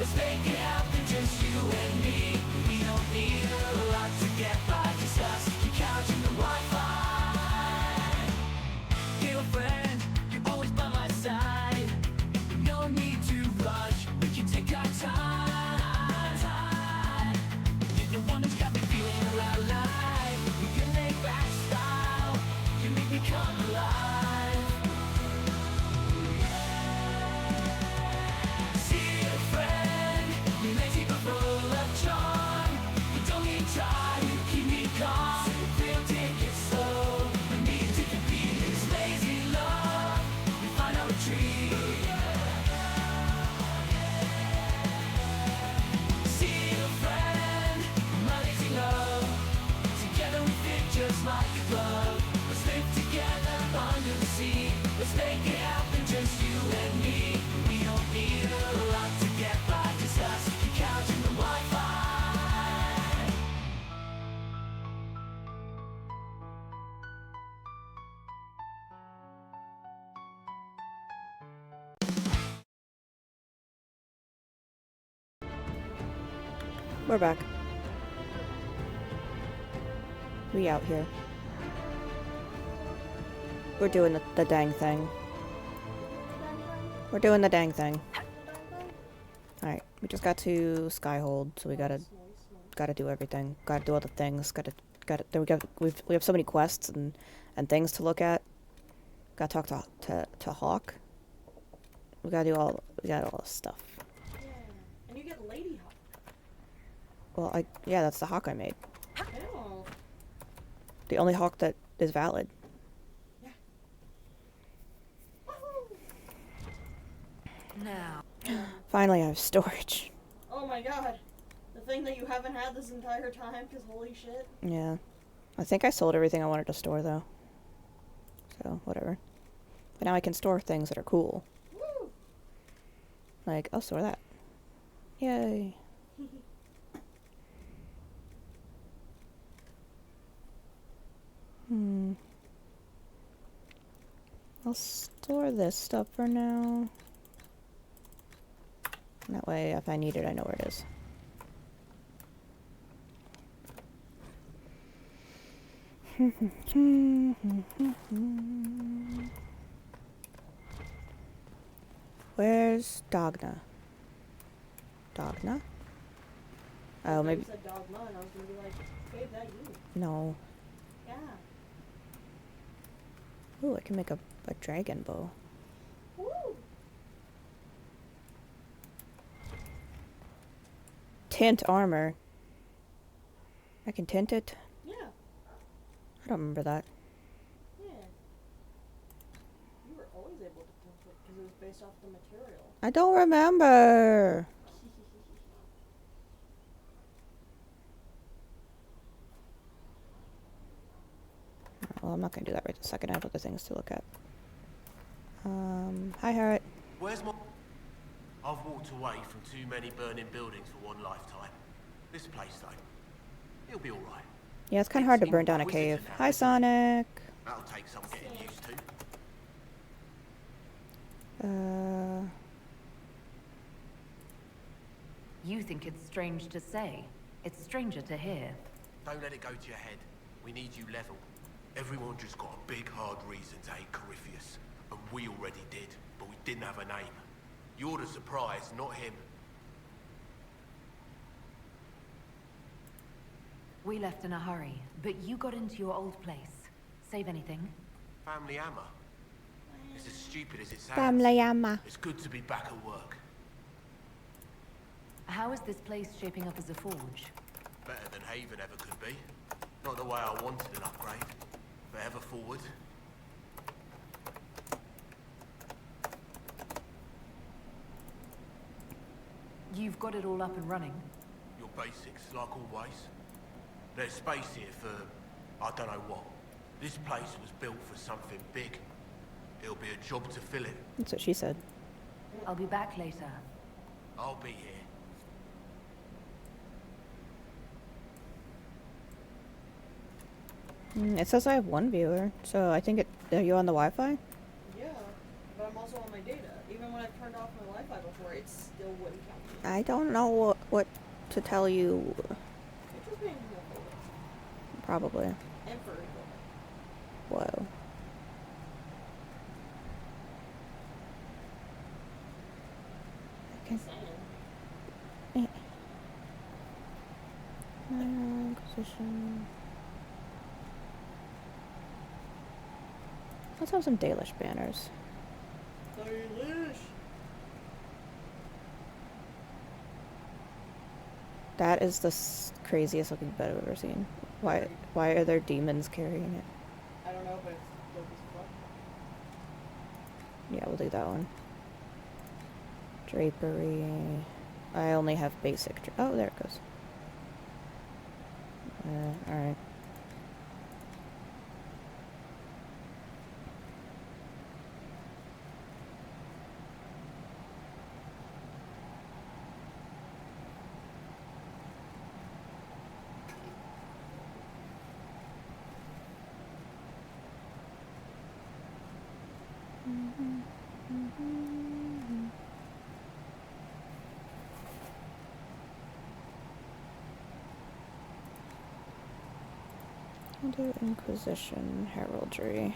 Let's make it happen, just you and me. We don't need a lot to get by, just us. Keep counting the Wi-Fi. Dear friend, you're always by my side. No need to rush, we can take our time. You're the one who's got me feeling alive. We can make back style, you make me come alive. See a friend, we may deep but full of charm. You don't need try, you keep me calm. Feel, take it slow. We need to compete this lazy love. We find our retreat. See a friend, my lazy love. Together we fit just like a glove. Let's live together under the sea. Let's make it happen, just you and me. We don't need a lot to get by, just us. Keep counting the Wi-Fi. We're back. We out here. We're doing the dang thing. We're doing the dang thing. Alright, we just got to Skyhold, so we gotta do everything. Gotta do all the things. There we have so many quests and things to look at. Gotta talk to Hawk. We got all this stuff. Yeah, and you get Lady Hawk. Well, yeah, that's the Hawk I made. Oh. The only Hawk that is valid. Yeah. Now. Finally, I have storage. Oh my god. The thing that you haven't had this entire time, because holy shit. Yeah. I think I sold everything I wanted to store, though. So, whatever. But now I can store things that are cool. Woo! Like, I'll store that. Yay. I'll store this stuff for now. That way, if I need it, I know where it is. Where's Dogna? Dogna? Oh, maybe. You said Dogma, and I was gonna be like, babe, that you. No. Yeah. Ooh, I can make a dragon bow. Woo! Tint armor. I can tint it? Yeah. I don't remember that. Yeah. You were always able to tint it, because it was based off the material. I don't remember. Well, I'm not going to do that right this second. I have other things to look at. Hi, Harriet. Where's my... I've walked away from too many burning buildings for one lifetime. This place, though, it'll be alright. Yeah, it's kind of hard to burn down a Inquisition cave. now, Hi, isn't it? Sonic. That'll take some getting used to. You think it's strange to say. It's stranger to hear. Don't let it go to your head. We need you level. Everyone just got a big, hard reason to hate Corypheus. And we already did, but we didn't have a name. You're the surprise, not him. We left in a hurry, but you got into your old place. Save anything? Family Hammer. It's as stupid as it sounds. Family Yama. It's good to be back at work. How is this place shaping up as a forge? Better than Haven ever could be. Not the way I wanted an upgrade. But ever forward. You've got it all up and running. Your basics, like always. There's space here for, I don't know what. This place was built for something big. It'll be a job to fill it. That's what she said. I'll be back later. I'll be here. It says I have one viewer, so I think it. Are you on the Wi-Fi? Yeah, but I'm also cancel all my data. Even when I've turned off my Wi-Fi before, it still wouldn't cancel. I don't know what to tell you. It's just being homophobic. Probably. And furry phobic. Whoa. Okay. Saying. Inquisition. Let's have some Dalish banners. Dalish! That is the craziest looking bed I've ever seen. Why are there demons carrying it? I don't know, but it's dope as fuck. Yeah, we'll do that one. Drapery. I only have basic. Oh, there it goes. Alright. I'll do Inquisition heraldry.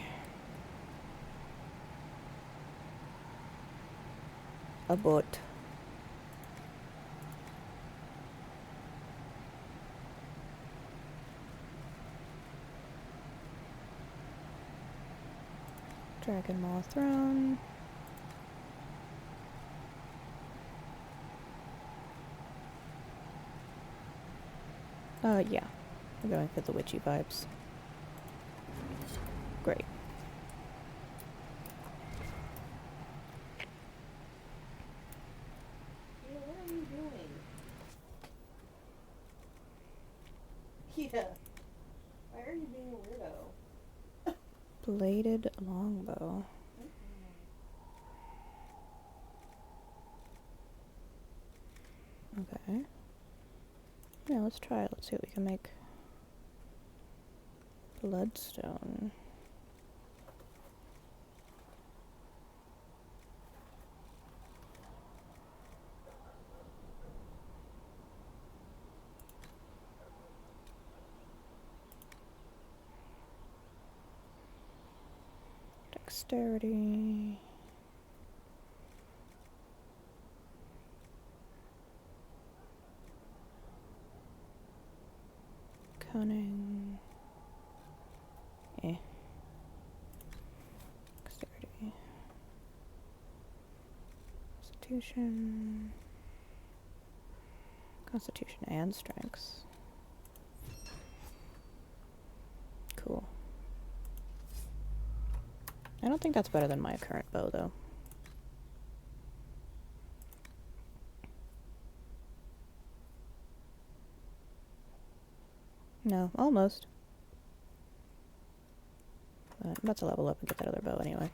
A boat. Dragon Maw Throne. Yeah. We're going for the witchy vibes. Great. Yeah, what are you doing? Yeah. Why are you being a weirdo? Bladed longbow. Okay. Yeah, let's try it. Let's see what we can make. Bloodstone. Dexterity. Cunning. Dexterity. Constitution. Constitution and strength. Cool. I don't think that's better than my current bow, though. No, almost. But I'm about to level up and get that other bow anyway.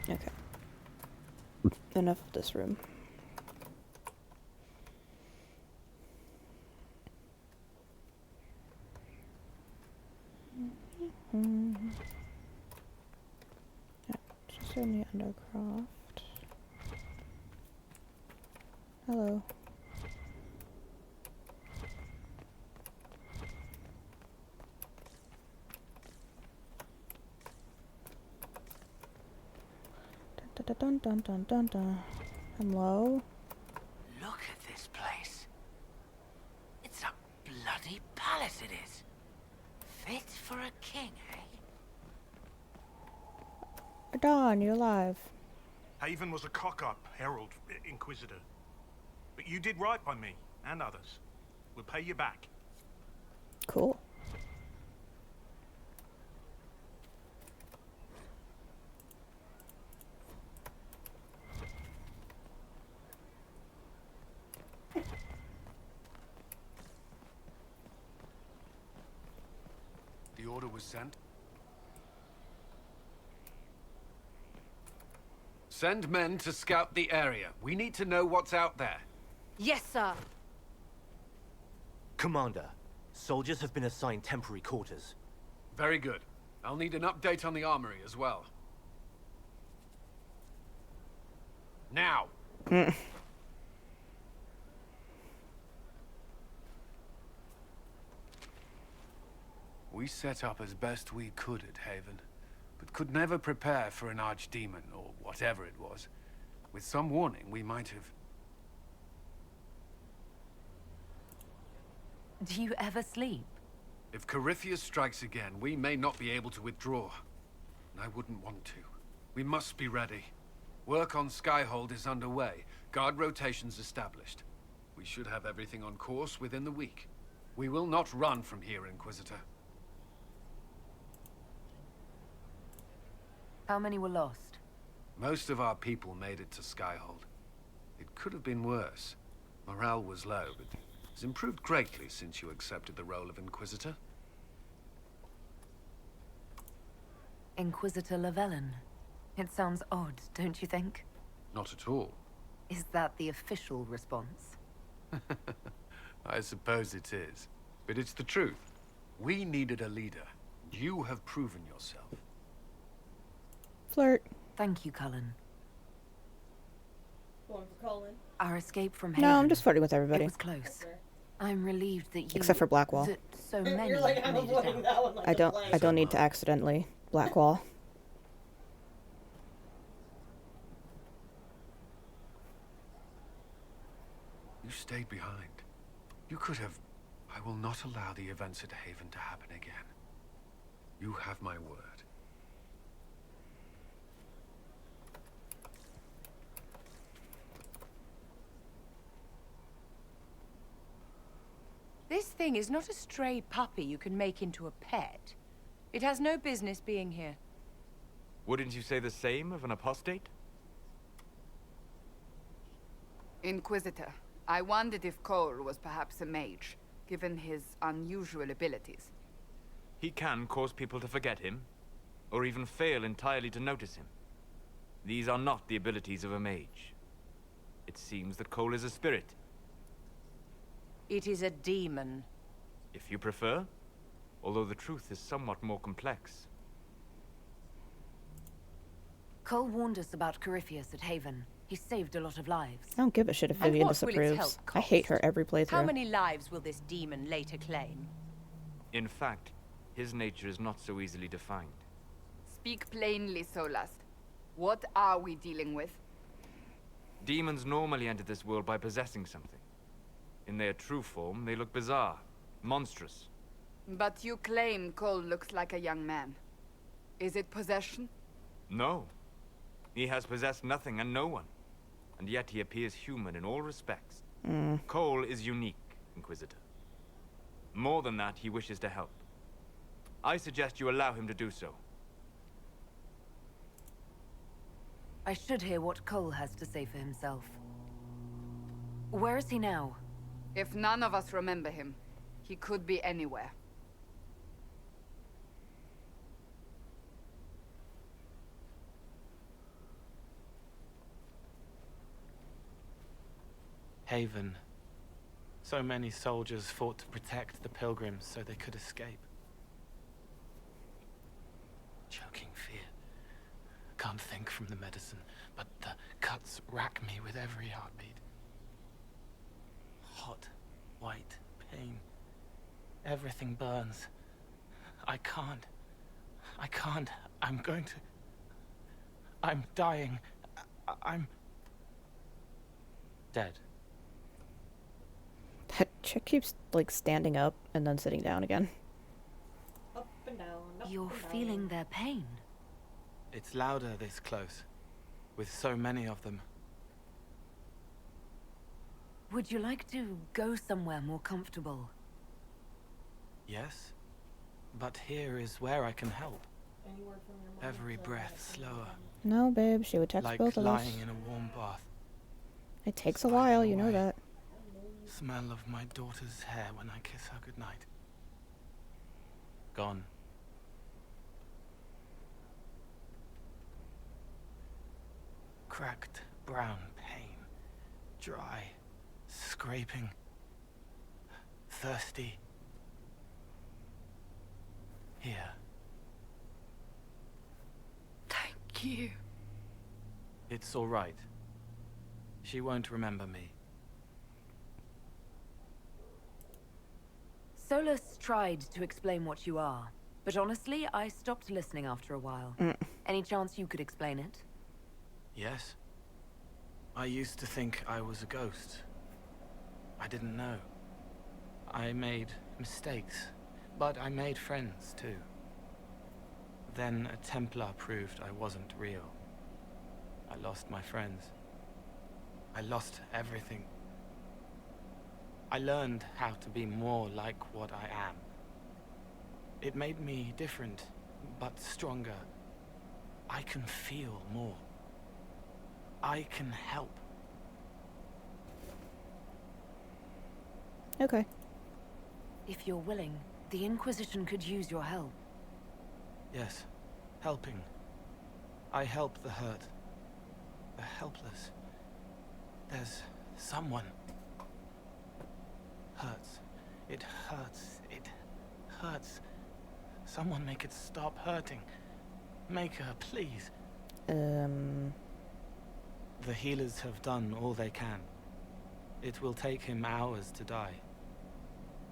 Okay. Enough of this room. Just in the Undercroft. Hello. Dun dun dun dun dun dun dun. Hello. Look at this place. It's a bloody palace it is. Fit for a king, eh? Dawn, you're alive. Haven was a cock-up, Herald, Inquisitor. But you did right by me, and others. We'll pay you back. Cool. The order was sent. Send men to scout the area. We need to know what's out there. Yes, sir. Commander, soldiers have been assigned temporary quarters. Very good. I'll need an update on the armory as well. Now! We set up as best we could at Haven, but could never prepare for an archdemon, or whatever it was. With some warning, we might have... Do you ever sleep? If Corypheus strikes again, we may not be able to withdraw. And I wouldn't want to. We must be ready. Work on Skyhold is underway. Guard rotations established. We should have everything on course within the week. We will not run from here, Inquisitor. How many were lost? Most of our people made it to Skyhold. It could have been worse. Morale was low, but it's improved greatly since you accepted the role of Inquisitor. Inquisitor Llewellyn. It sounds odd, don't you think? Not at all. Is that the official response? I suppose it is. But it's the truth. We needed a leader. You have proven yourself. Flirt. Thank you, Cullen. One for Colin. Our escape from Haven. No, I'm just flirting with It everybody. was close. I'm relieved that you... Except for Blackwall. That so many You're like, I'm made it avoiding out. that one like I the don't plague. I don't need to accidentally Blackwall. You stayed behind. You could have... I will not allow the events at Haven to happen again. You have my word. This thing is not a stray puppy you can make into a pet. It has no business being here. Wouldn't you say the same of an apostate? Inquisitor, I wondered if Cole was perhaps a mage, given his unusual abilities. He can cause people to forget him, or even fail entirely to notice him. These are not the abilities of a mage. It seems that Cole is a spirit, It is a demon. if you prefer, although the truth is somewhat more complex. Cole warned us about Corypheus at Haven. He saved a lot of lives. I don't give a shit if And Vivian what will its disapproves. help I hate her cost? every playthrough. How many lives will this demon later claim? In fact, his nature is not so easily defined. Speak plainly, Solas. What are we dealing with? Demons normally enter this world by possessing something. In their true form, they look bizarre, monstrous. But you claim Cole looks like a young man. Is it possession? No. He has possessed nothing and no one. And yet he appears human in all respects. Cole is unique, Inquisitor. More than that, he wishes to help. I suggest you allow him to do so. I should hear what Cole has to say for himself. Where is he now? If none of us remember him, he could be anywhere. Haven. So many soldiers fought to protect the pilgrims so they could escape. Choking fear. Can't think from the medicine, but the cuts rack me with every heartbeat. Everything burns. I can't. I can't. I'm going to... I'm dying. I'm... dead. That chick keeps, like, standing up and then sitting down again. Up and down. You're and down. feeling their pain. It's louder this close, with so many of them. Would you like to go somewhere more comfortable? Yes, but here is where I can help. Any word from your mom Every to breath slower, No, babe, she would text like both of us. lying in a warm bath. It takes a while, you know away. that. Smell of my daughter's hair when I kiss her goodnight. Gone. Cracked brown pain. Dry. Scraping. Thirsty. Here. Thank you. It's all right. She won't remember me. Solus tried to explain what you are, but honestly, I stopped listening after a while. Any chance you could explain it? Yes. I used to think I was a ghost. I didn't know. I made mistakes, but I made friends too. Then a Templar proved I wasn't real. I lost my friends. I lost everything. I learned how to be more like what I am. It made me different, but stronger. I can feel more. I can help. Okay. If you're willing, the Inquisition could use your help. Yes, helping. I help the hurt, the helpless. There's someone. Hurts. It hurts. It hurts. Someone make it stop hurting. Make her, please. The healers have done all they can. It will take him hours to die.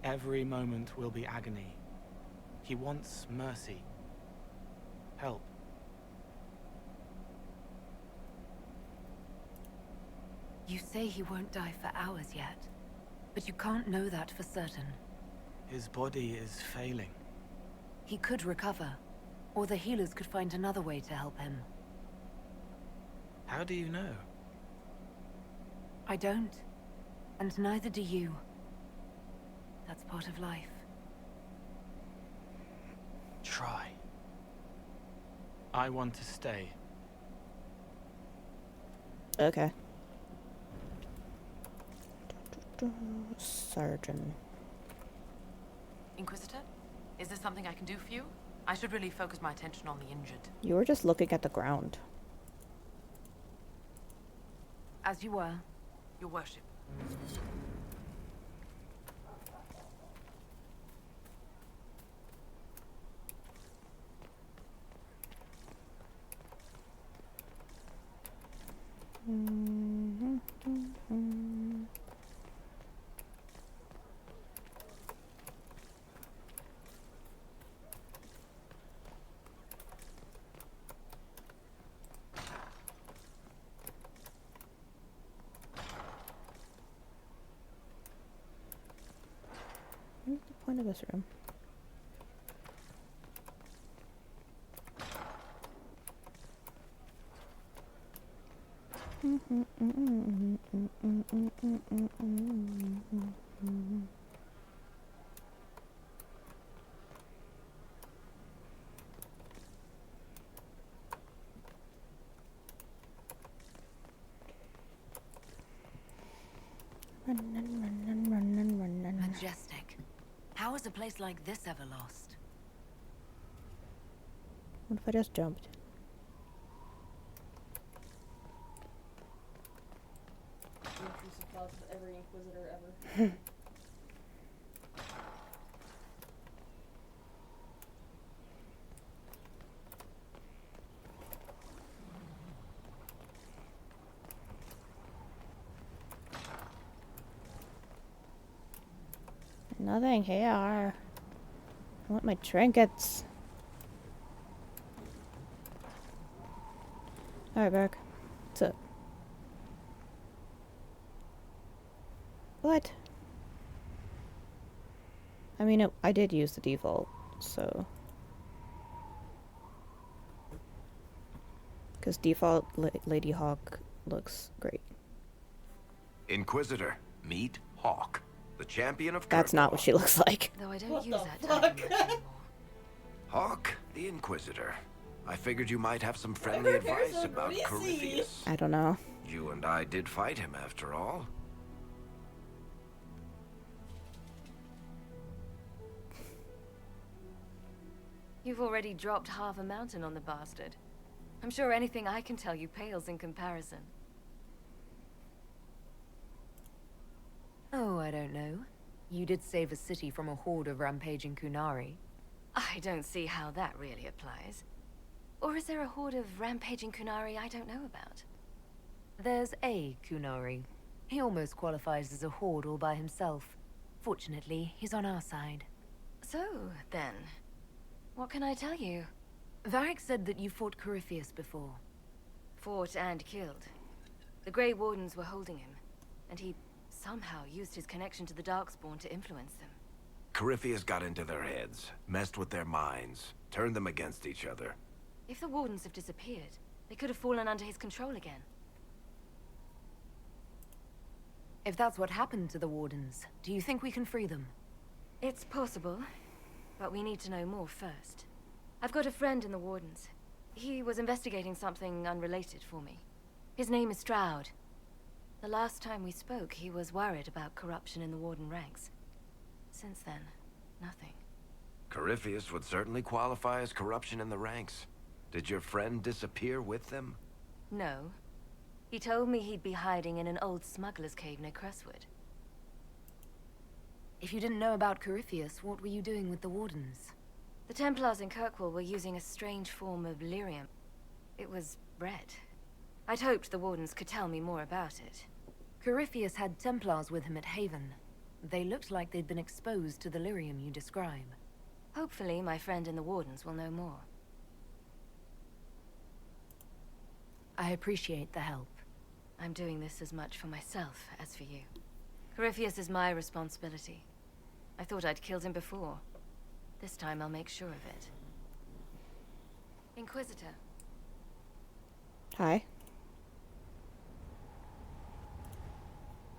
Every moment will be agony. He wants mercy. Help. You say he won't die for hours yet, but you can't know that for certain. His body is failing. He could recover, or the healers could find another way to help him. How do you know? I don't, and neither do you. That's part of life. Try. I want to stay. Okay. Surgeon. Inquisitor? Is there something I can do for you? I should really focus my attention on the injured. You were just looking at the ground. As you were. Your worship. What's the point of this room? Run. Majestic. How is a place like this ever lost? What if I just jumped? Intrusive thoughts of every Inquisitor ever. Nothing here. I want my trinkets. Alright, back. What's up? What? I mean, I did use the default, so... Because default Lady Hawk looks great. Inquisitor, meet Hawk, the champion of That's not what she looks like. Though I don't What use the that fuck? title much anymore. Hawk, the Inquisitor. I figured you might have some friendly her hair's advice so about greasy. Corypheus. I don't know. You and I did fight him, after all. You've already dropped half a mountain on the bastard. I'm sure anything I can tell you pales in comparison. Oh, I don't know. You did save a city from a horde of rampaging Kunari. I don't see how that really applies. Or is there a horde of rampaging Kunari I don't know about? There's a Kunari. He almost qualifies as a horde all by himself. Fortunately, he's on our side. So, then, what can I tell you? Varric said that you fought Corypheus before. Fought and killed. The Grey Wardens were holding him, and he somehow used his connection to the Darkspawn to influence them. Corypheus got into their heads, messed with their minds, turned them against each other. If the Wardens have disappeared, they could have fallen under his control again. If that's what happened to the Wardens, do you think we can free them? It's possible, but we need to know more first. I've got a friend in the Wardens. He was investigating something unrelated for me. His name is Stroud. The last time we spoke, he was worried about corruption in the Warden ranks. Since then, nothing. Corypheus would certainly qualify as corruption in the ranks. Did your friend disappear with them? No. He told me he'd be hiding in an old smuggler's cave near Crestwood. If you didn't know about Corypheus, what were you doing with the Wardens? The Templars in Kirkwall were using a strange form of lyrium. It was red. I'd hoped the Wardens could tell me more about it. Corypheus had Templars with him at Haven. They looked like they'd been exposed to the lyrium you describe. Hopefully, my friend in the Wardens will know more. I appreciate the help. I'm doing this as much for myself as for you. Corypheus is my responsibility. I thought I'd killed him before. This time I'll make sure of it. Inquisitor. Hi.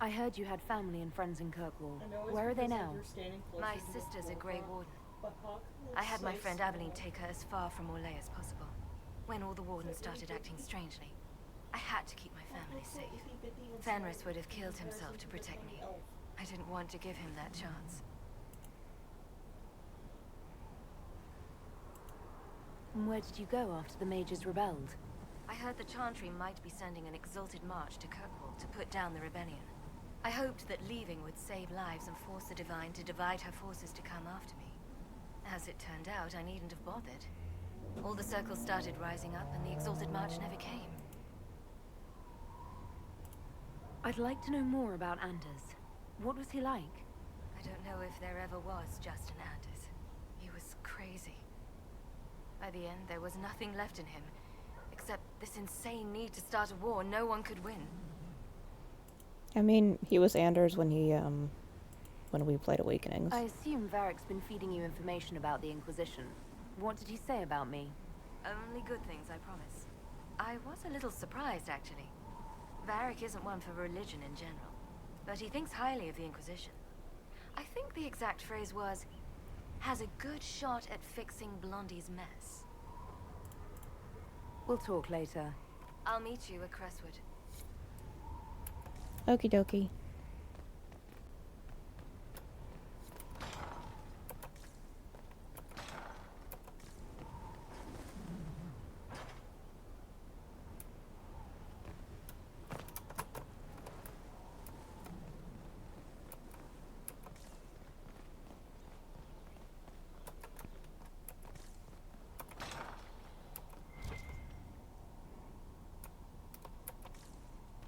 I heard you had family and friends in Kirkwall. I know it's Where are they because now? you're standing closer My to the sister's a Grey Warden. But Hawk I had my looks friend so Aveline small. take her as far from Orlais as possible. When all the Wardens started acting strangely, I had to keep my family safe. Fenris would have killed himself to protect me. I didn't want to give him that chance. And where did you go after the mages rebelled? I heard the Chantry might be sending an exalted march to Kirkwall to put down the rebellion. I hoped that leaving would save lives and force the Divine to divide her forces to come after me. As it turned out, I needn't have bothered. All the circles started rising up, and the exalted march never came. I'd like to know more about Anders. What was he like? I don't know if there ever was just an Anders. He was crazy. By the end, there was nothing left in him, except this insane need to start a war no one could win. I mean, he was Anders when we played Awakenings. I assume Varric's been feeding you information about the Inquisition. What did he say about me? Only good things, I promise. I was a little surprised, actually. Varric isn't one for religion in general, but he thinks highly of the Inquisition. I think the exact phrase was, has a good shot at fixing Blondie's mess. We'll talk later. I'll meet you at Crestwood. Okie dokie.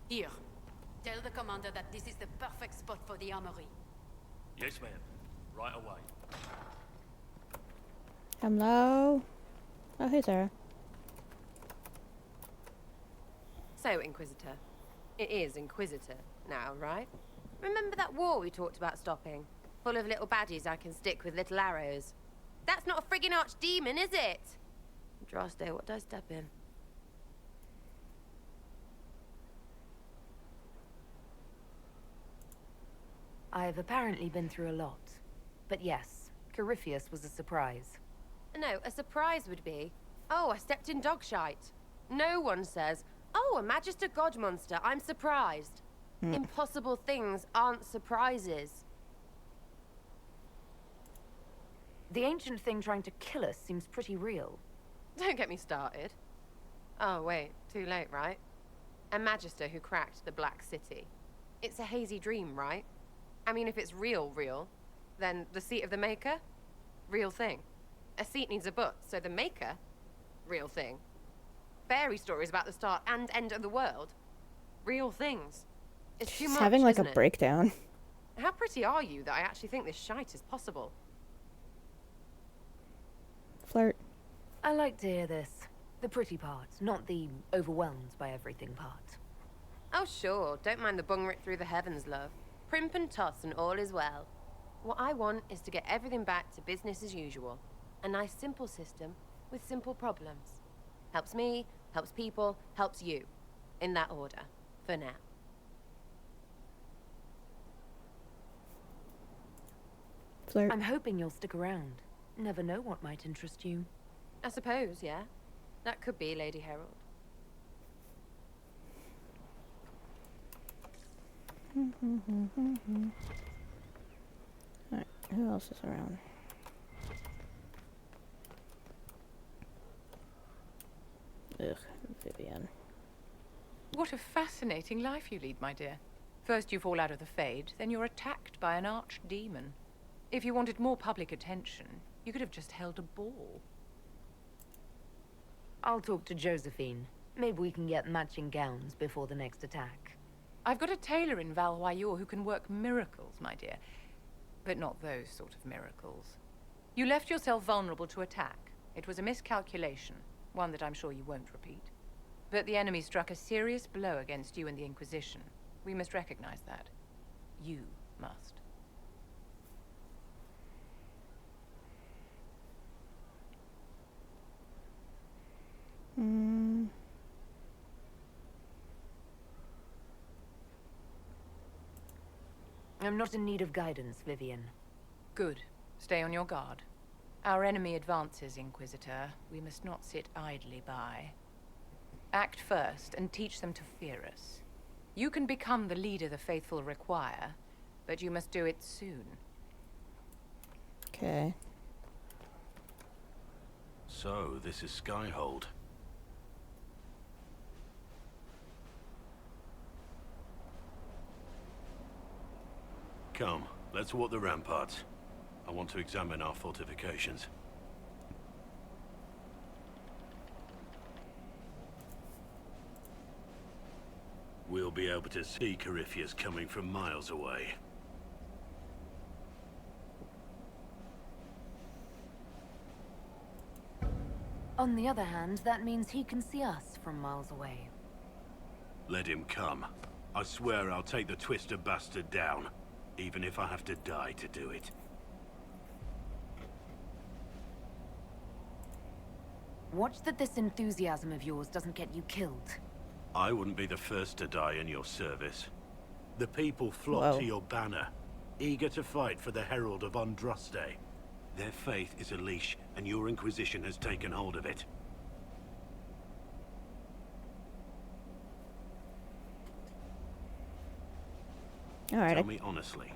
Here. Tell the commander that this is the perfect spot for the armory. Yes, ma'am. Right away. Hello? Oh, hey, Sarah. So, Inquisitor. It is Inquisitor now, right? Remember that war we talked about stopping? Full of little baddies I can stick with little arrows. That's not a friggin' archdemon, is it? Droste, what did I step in? I've apparently been through a lot. But yes, Corypheus was a surprise. No, a surprise would be, oh, I stepped in dog shite. No one says, oh, a Magister God monster, I'm surprised. Impossible things aren't surprises. The ancient thing trying to kill us seems pretty real. Don't get me started. Oh, wait, too late, right? A Magister who cracked the Black City. It's a hazy dream, right? I mean, if it's real, then the seat of the Maker? Real thing. A seat needs a butt, so the Maker? Real thing. Fairy stories about the start and end of the world? Real things. It's too She's much, having like a isn't it? breakdown. How pretty are you that I actually think this shite is possible? Flirt. I like to hear this. The pretty part, not the overwhelmed by everything part. Oh, sure. Don't mind the bung rip through the heavens, love. Primp and toss and all is well. What I want is to get everything back to business as usual. A nice simple system with simple problems. Helps me, helps people, helps you. In that order. For now. Flirt. I'm hoping you'll stick around. Never know what might interest you. I suppose, yeah. That could be Lady Herald. Alright, who else is around? Ugh, Vivian. What a fascinating life you lead, my dear. First you fall out of the Fade, then you're attacked by an archdemon. If you wanted more public attention, you could have just held a ball. I'll talk to Josephine. Maybe we can get matching gowns before the next attack. I've got a tailor in Valroyur who can work miracles, my dear. But not those sort of miracles. You left yourself vulnerable to attack. It was a miscalculation, one that I'm sure you won't repeat. But the enemy struck a serious blow against you and the Inquisition. We must recognize that. You must. I'm not in need of guidance, Vivian. Good. Stay on your guard. Our enemy advances, Inquisitor. We must not sit idly by. Act first and teach them to fear us. You can become the leader the faithful require, but you must do it soon. Okay. So, this is Skyhold. Come, let's walk the ramparts. I want to examine our fortifications. We'll be able to see Corypheus coming from miles away. On the other hand, that means he can see us from miles away. Let him come. I swear I'll take the Twister bastard down, even if I have to die to do it. Watch that this enthusiasm of yours doesn't get you killed. I wouldn't be the first to die in your service. The people flock to your banner, eager to fight for the Herald of Andraste. Their faith is a leash, and your Inquisition has taken hold of it. Alright. Tell me honestly.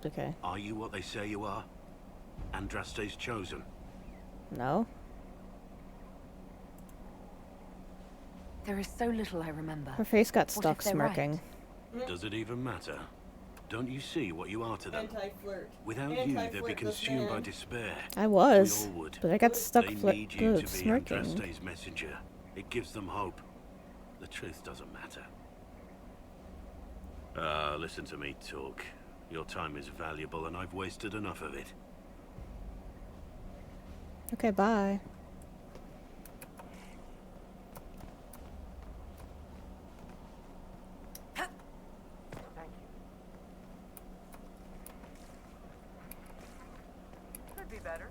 Okay. Are you what they say you are? Andraste's chosen? No. There is so little I remember. Her face got What stuck if they're smirking. right? Does it even matter? Don't you see what you are to them? Anti-flirt. Without you, they'd be consumed by despair. I was, We all would. but I got stuck They need you to be smirking. Andraste's messenger. It gives them hope. The truth doesn't matter. Listen to me talk. Your time is valuable and I've wasted enough of it. Okay, bye. Could be better.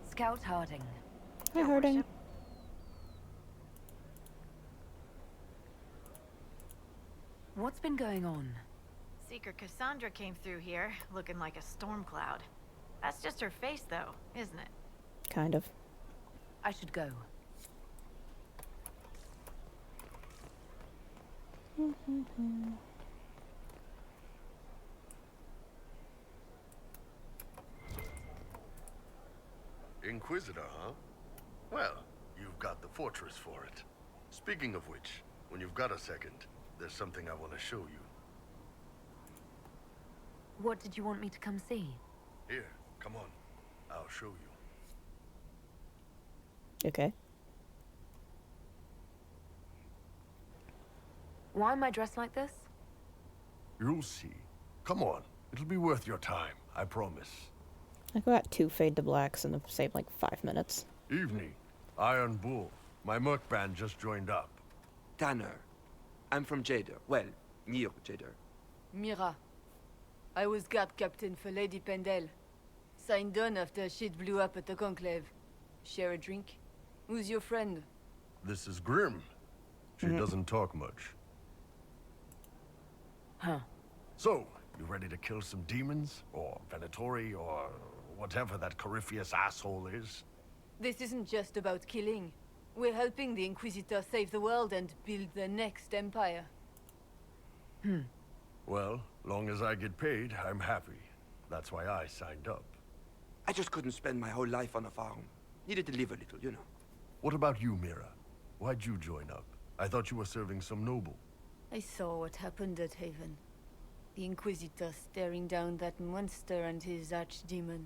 Scout Harding. Hi, Harding. What's been going on? Seeker Cassandra came through here, looking like a storm cloud. That's just her face, though, isn't it? Kind of. I should go. Inquisitor, huh? Well, you've got the fortress for it. Speaking of which, when you've got a second, there's something I want to show you. What did you want me to come see? Here, come on. I'll show you. Okay. Why am I dressed like this? You'll see. Come on. It'll be worth your time, I promise. I got 2 fade to blacks in the same, like, 5 minutes. Evening. Iron Bull. My merc band just joined up. Tanner. I'm from Jader. Well, near Jader. Mira. I was guard captain for Lady Pendel. Signed on after shit blew up at the Conclave. Share a drink? Who's your friend? This is Grim. She doesn't talk much. Huh. So, you ready to kill some demons? Or Venatori? Or whatever that Corypheus asshole is? This isn't just about killing. We're helping the Inquisitor save the world and build the next empire. Well, long as I get paid, I'm happy. That's why I signed up. I just couldn't spend my whole life on a farm. Needed to live a little, you know. What about you, Mira? Why'd you join up? I thought you were serving some noble. I saw what happened at Haven. The Inquisitor staring down that monster and his archdemon.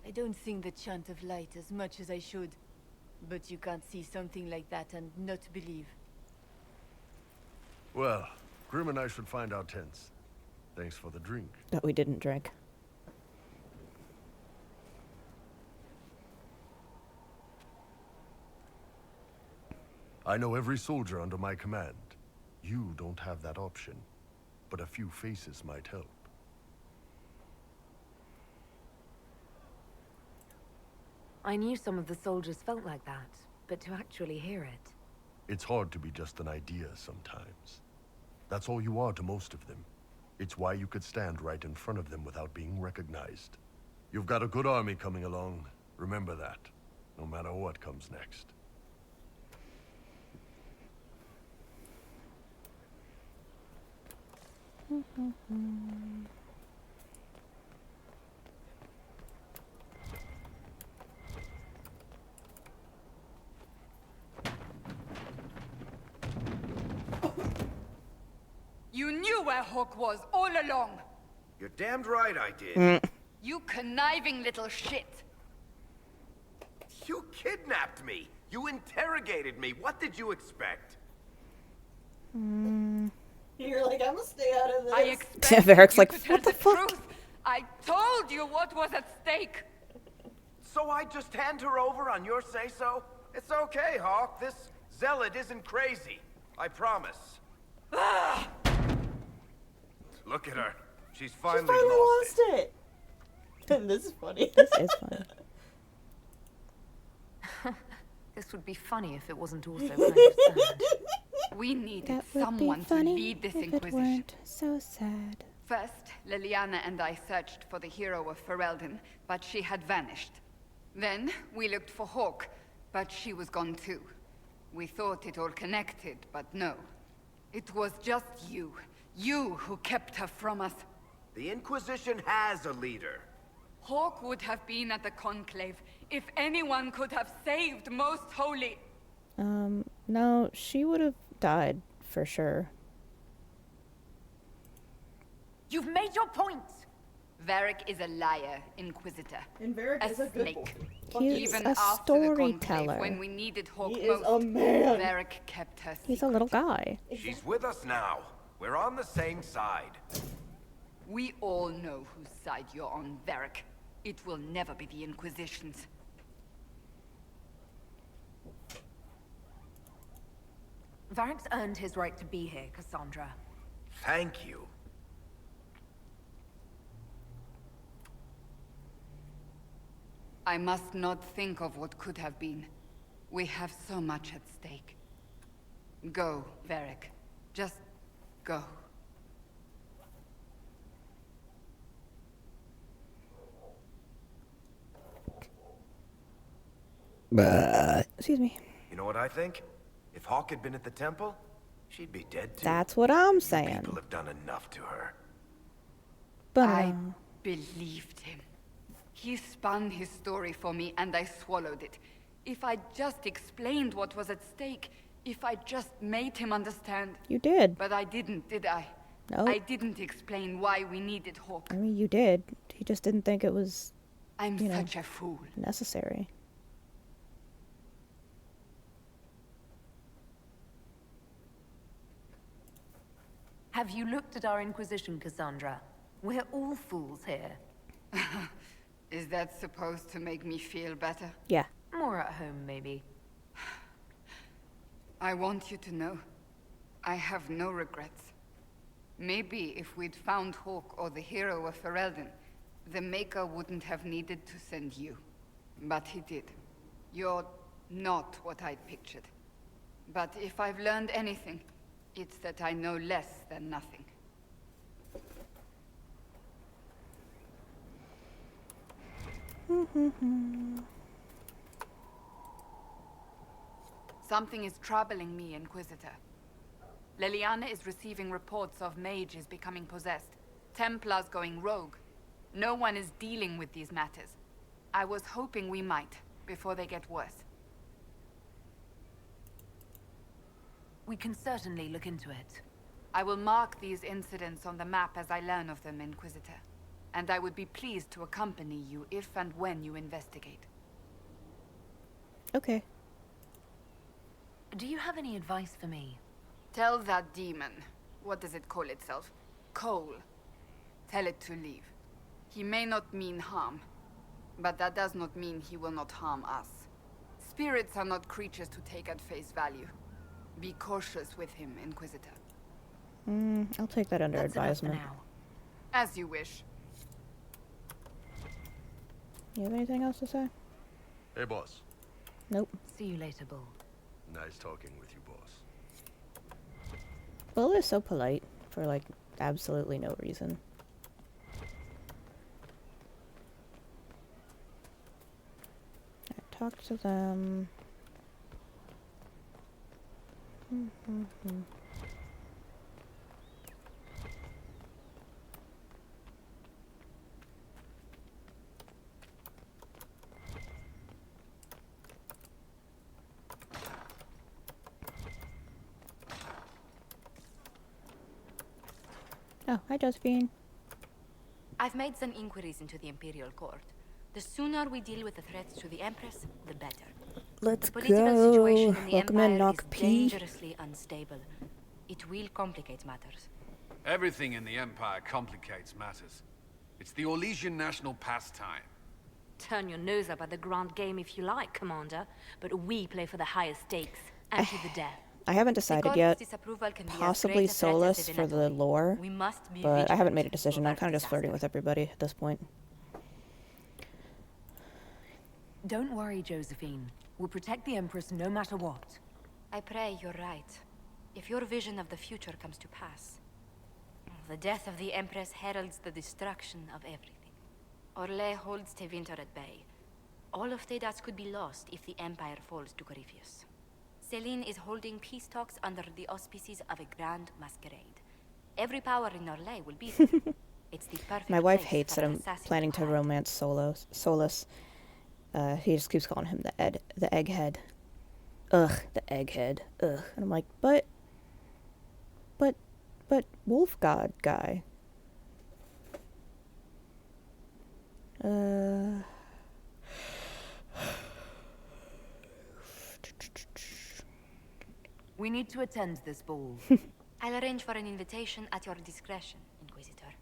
I don't sing the chant of light as much as I should. But you can't see something like that and not believe. Well, Grim and I should find our tents. Thanks for the drink. That we didn't drink. I know every soldier under my command. You don't have that option, but a few faces might help. I knew some of the soldiers felt like that, but to actually hear it... It's hard to be just an idea sometimes. That's all you are to most of them. It's why you could stand right in front of them without being recognized. You've got a good army coming along. Remember that, no matter what comes next. You knew where Hawk was all along. You're damned right I did. You conniving little shit. You kidnapped me. You interrogated me. What did you expect? You're like, I'm gonna stay out of this. I expect Varric's you like, to tell what the the fuck? truth. I told you what was at stake. So I just hand her over on your say-so? It's okay, Hawk. This zealot isn't crazy. I promise. Look at her. She's finally, lost it. And this is funny. This is funny. This would be funny if it wasn't also kind of sad. We needed That would someone be to funny lead this if it Inquisition. weren't so sad. First, Liliana and I searched for the hero of Ferelden, but she had vanished. Then, we looked for Hawk, but she was gone too. We thought it all connected, but no. It was just you. You who kept her from us. The Inquisition has a leader. Hawk would have been at the Conclave if anyone could have saved Most Holy. No, she would have died for sure. You've made your point. Varric is a liar, Inquisitor. And Varric is a good snake. boy. He's Even a after the Conclave, storyteller. when we needed Hawk He is most, a man. Varric kept her He's a little guy. She's with us now. We're on the same side. We all know whose side you're on, Varric. It will never be the Inquisition's. Varric's earned his right to be here, Cassandra. Thank you. I must not think of what could have been. We have so much at stake. Go, Varric. Just go. Excuse me. You know what I think? If Hawk had been at the temple, she'd be dead too. That's what I'm You saying. people have done enough to her. But I believed him. He spun his story for me and I swallowed it. If I just explained what was at stake, if I just made him understand. You did. But I didn't, did I? No. I didn't explain why we needed Hawk. I mean, you did. He just didn't think it was, I'm you know, such a fool. necessary. Have you looked at our Inquisition, Cassandra? We're all fools here. Is that supposed to make me feel better? Yeah. More at home, maybe. I want you to know, I have no regrets. Maybe if we'd found Hawk or the hero of Ferelden, the Maker wouldn't have needed to send you. But he did. You're not what I'd pictured. But if I've learned anything, it's that I know less than nothing. Something is troubling me, Inquisitor. Leliana is receiving reports of mages becoming possessed, Templars going rogue. No one is dealing with these matters. I was hoping we might, before they get worse. We can certainly look into it. I will mark these incidents on the map as I learn of them, Inquisitor. And I would be pleased to accompany you if and when you investigate. Okay. Do you have any advice for me? Tell that demon, what does it call itself? Cole. Tell it to leave. He may not mean harm, but that does not mean he will not harm us. Spirits are not creatures to take at face value. Be cautious with him, Inquisitor. I'll take that under advisement. As you wish. You have anything else to say? Hey, boss. Nope. See you later, Bull. Nice talking with you, boss. Bull is so polite for, like, absolutely no reason. I talked to them. Oh, hi, Josephine. I've made some inquiries into the Imperial Court. The sooner we deal with the threats to the Empress, the better. Let's the political situation go. in the Welcome Empire in, Knock is P. dangerously unstable. It will complicate matters. Everything in the Empire complicates matters. It's the Orlesian national pastime. Turn your nose up at the grand game if you like, Commander, but we play for the highest stakes, and to the death. I haven't decided yet. Possibly Solus for the lore, but I haven't made a decision. I'm kind of just flirting with everybody at this point. Don't worry, Josephine. We'll protect the Empress no matter what. I pray you're right. If your vision of the future comes to pass, the death of the Empress heralds the destruction of everything. Orlais holds Tevinter at bay. All of Tedas could be lost if the Empire falls to Corypheus. Celine is holding peace talks under the auspices of a grand masquerade. Every power in Orlais will be there. It's the perfect My wife place hates for that an I'm assassin planning to romance Solus. He just keeps calling him the egghead. Ugh, the egghead. Ugh. And I'm like, but wolf god guy. We need to attend this ball. I'll arrange for an invitation at your discretion, Inquisitor.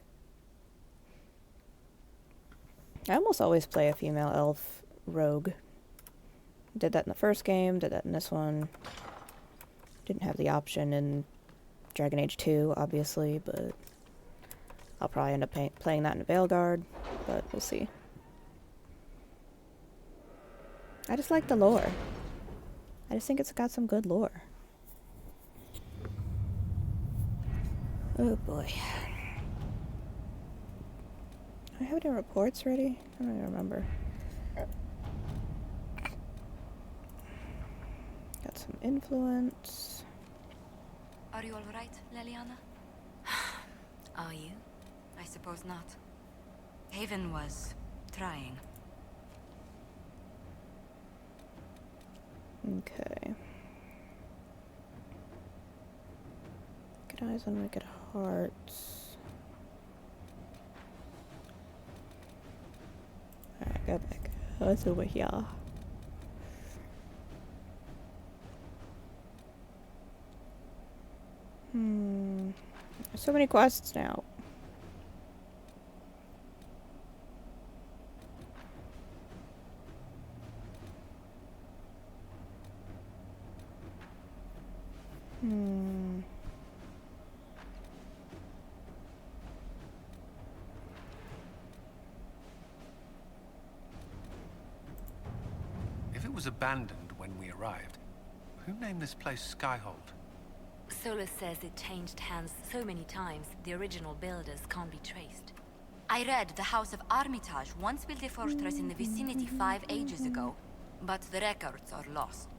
I almost always play a female elf rogue. Did that in the first game, did that in this one. Didn't have the option in Dragon Age 2, obviously, but I'll probably end up playing that in Veilguard, but we'll see. I just like the lore. I just think it's got some good lore. Oh boy. Do I have any reports ready? I don't even remember. Got some influence. Are you alright, Leliana? Are you? I suppose not. Haven was trying. Okay. Get eyes on wicked hearts. Alright, go back. Oh, it's over here. There's so many quests now. If it was abandoned when we arrived, who named this place Skyhold? Solus says it changed hands so many times, the original builders can't be traced. I read the House of Armitage once built a fortress in the vicinity 5 ages ago, but the records are lost.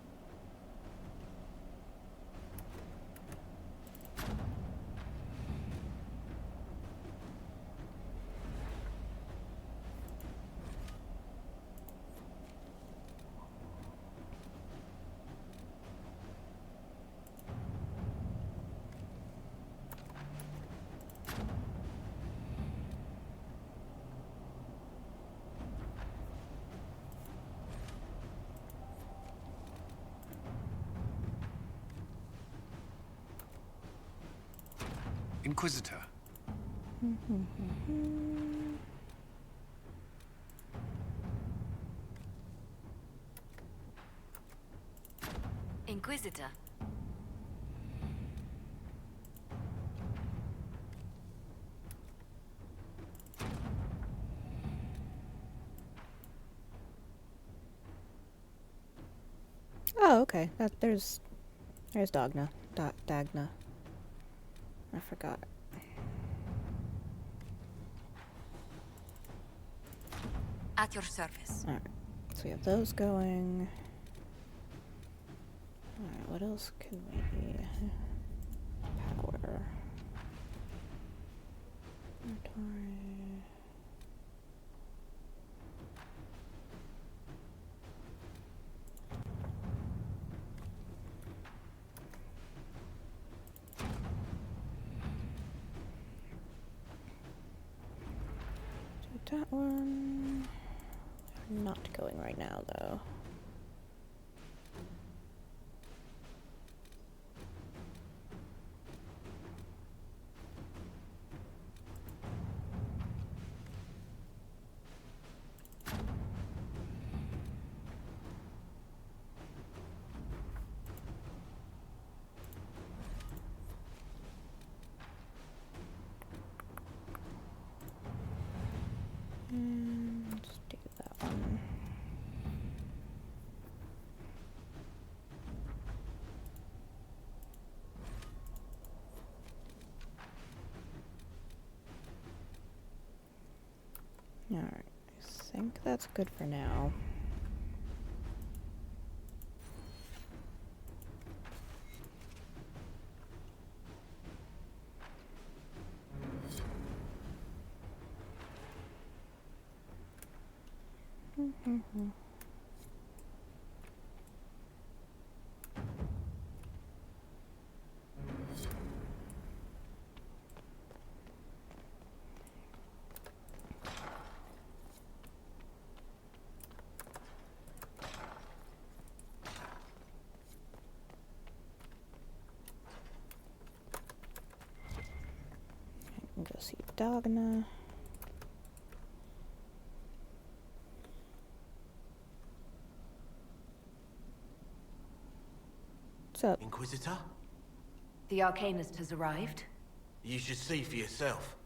Inquisitor. Inquisitor. Oh, okay. There's Dagna. Dagna. I forgot. At your service. Alright. So we have those going. Alright, what else can we... Power. Inventory. That one. Not going right now, though. Let's do that one. Alright, I think that's good for now. I can go see Dagna. What's up? Inquisitor? The Arcanist has arrived. You should see for yourself.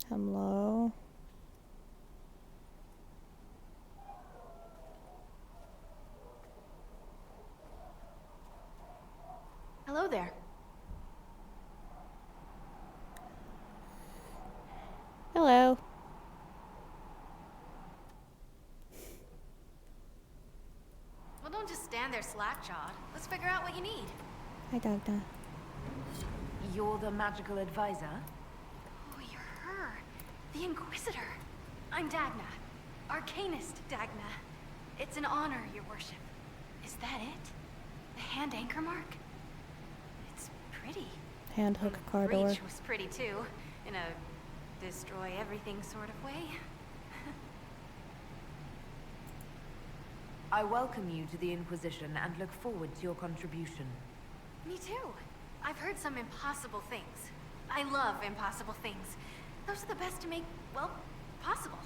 Hello. Hello there. Hello. Well, don't just stand there slack-jawed. Let's figure out what you need. Hi, Dagna. You're the magical advisor? Oh, you're her. The Inquisitor. I'm Dagna. Arcanist Dagna. It's an honor, your worship. Is that it? The hand anchor mark? It's pretty. Hand hook car door. Breach was pretty too, in a destroy everything sort of way. I welcome you to the Inquisition and look forward to your contribution. Me too. I've heard some impossible things. I love impossible things. Those are the best to make, well, possible.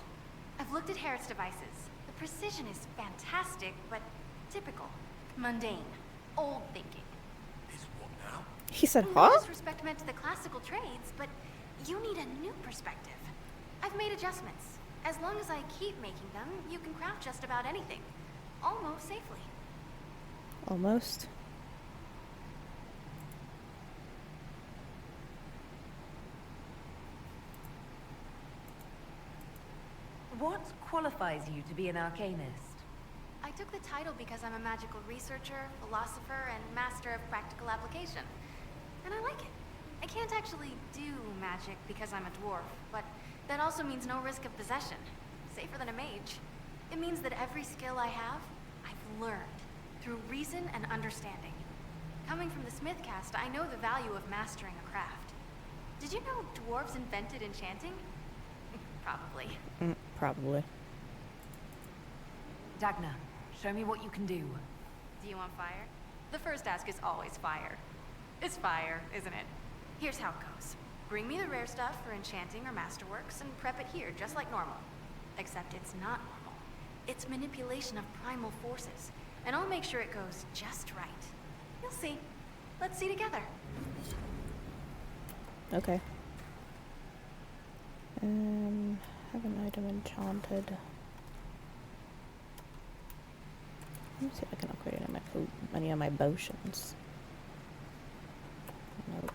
I've looked at Harriet's devices. The precision is fantastic, but typical. Mundane. Old thinking. He said, No huh? disrespect meant to the classical trades, but you need a new perspective. I've made adjustments. As long as I keep making them, you can craft just about anything. Almost safely. Almost. What qualifies you to be an Arcanist? I took the title because I'm a magical researcher, philosopher, and master of practical application. And I like it. I can't actually do magic because I'm a dwarf, but that also means no risk of possession. Safer than a mage. It means that every skill I have, I've learned through reason and understanding. Coming from the Smith caste, I know the value of mastering a craft. Did you know dwarves invented enchanting? Probably. Probably. Dagna, show me what you can do. Do you want fire? The first ask is always fire. It's fire, isn't it? Here's how it goes. Bring me the rare stuff for enchanting or masterworks and prep it here, just like normal. Except it's not normal. It's manipulation of primal forces, and I'll make sure it goes just right. You'll see. Let's see together. Okay. Have an item enchanted. Let me see if I can upgrade any of my potions. Nope.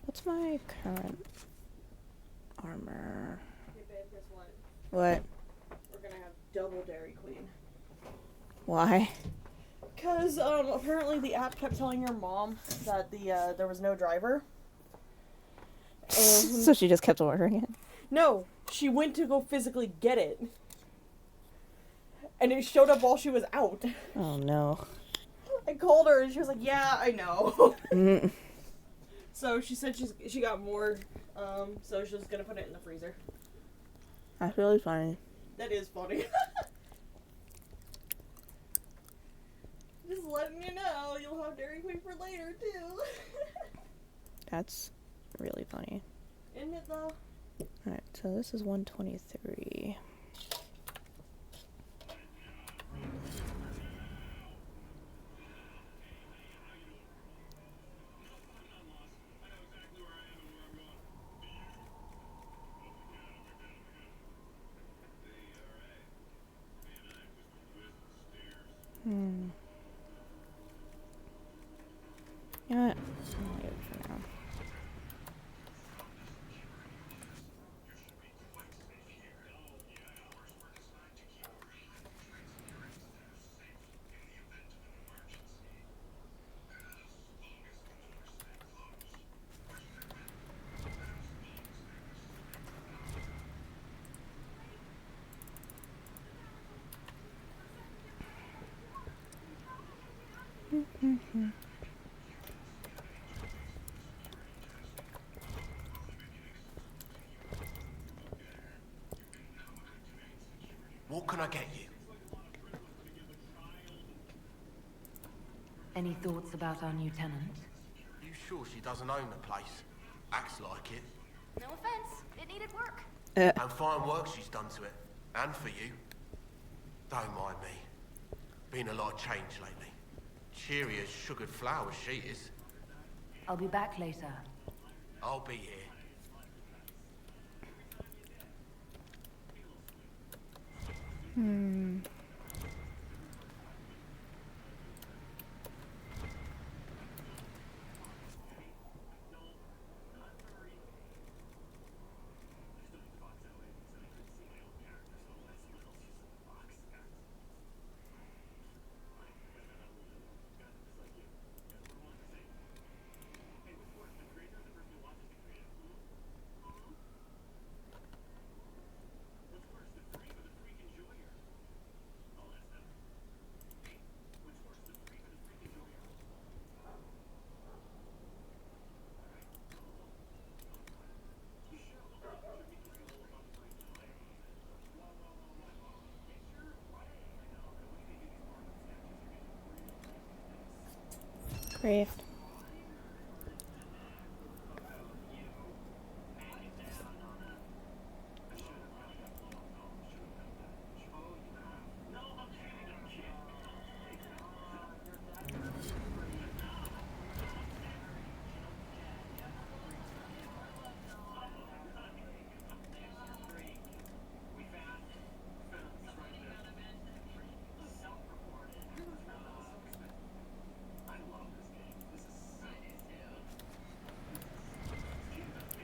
What's my current armor? Hey babe, guess what? What? We're gonna have double Dairy Queen. Why? Because, apparently the app kept telling your mom that there was no driver. And So she just kept ordering it? no, she went to go physically get it. And it showed up while she was out. Oh no. I called her and she was like, yeah, I know. Mm. So she said she got more, so she's gonna put it in the freezer. That's really funny. That is funny. Just letting you know, you'll have Dairy Queen for later, too. That's really funny. Isn't it, though? Alright, so this is 123. You know what? I'll leave it for now. What can I get you? Any thoughts about our new tenant? You sure she doesn't own the place? Acts like it. No offense, it needed work. And fine work she's done to it. And for you. Don't mind me. Been a lot of change lately. Cheery as sugared flowers she is. I'll be back later. I'll be here. Craft.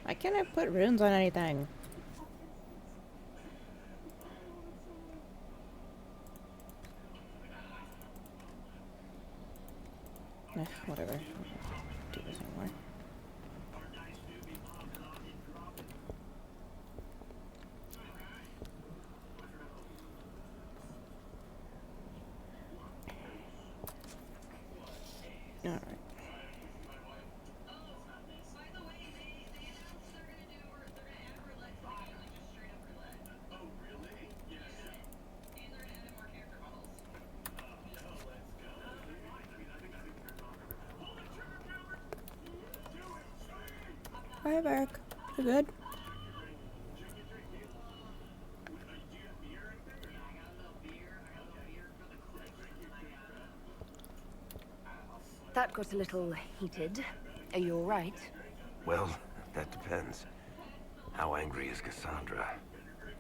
Why can't I put runes on anything? Whatever. I don't do this anymore. Alright. Hi, Varric. You good? That got a little heated. Are you all right? Well, that depends. How angry is Cassandra?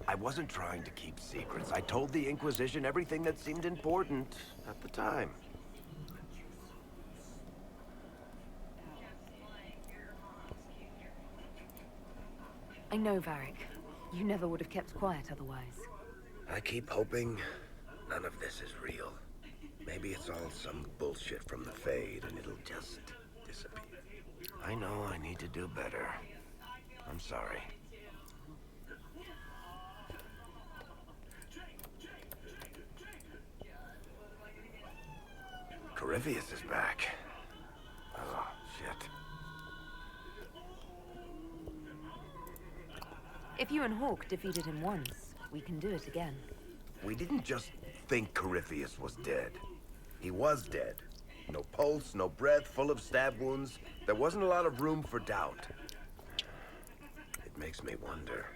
I wasn't trying to keep secrets. I told the Inquisition everything that seemed important at the time. I know, Varric. You never would have kept quiet otherwise. I keep hoping none of this is real. Maybe it's all some bullshit from the Fade and it'll just disappear. I know I need to do better. I'm sorry. Corypheus is back. Oh, shit. If you and Hawk defeated him once, we can do it again. We didn't just think Corypheus was dead. He was dead. No pulse, no breath, full of stab wounds. There wasn't a lot of room for doubt. It makes me wonder.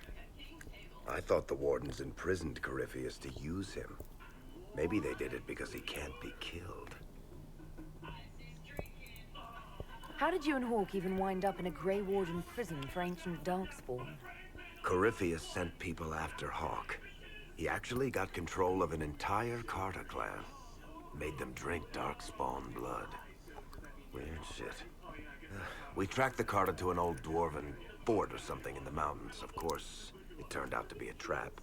I thought the Wardens imprisoned Corypheus to use him. Maybe they did it because he can't be killed. How did you and Hawk even wind up in a Grey Warden prison for ancient Darkspawn? Corypheus sent people after Hawk. He actually got control of an entire Carter clan. Made them drink Darkspawn blood. Weird shit. We tracked the Carta to an old dwarven fort or something in the mountains. Of course, it turned out to be a trap.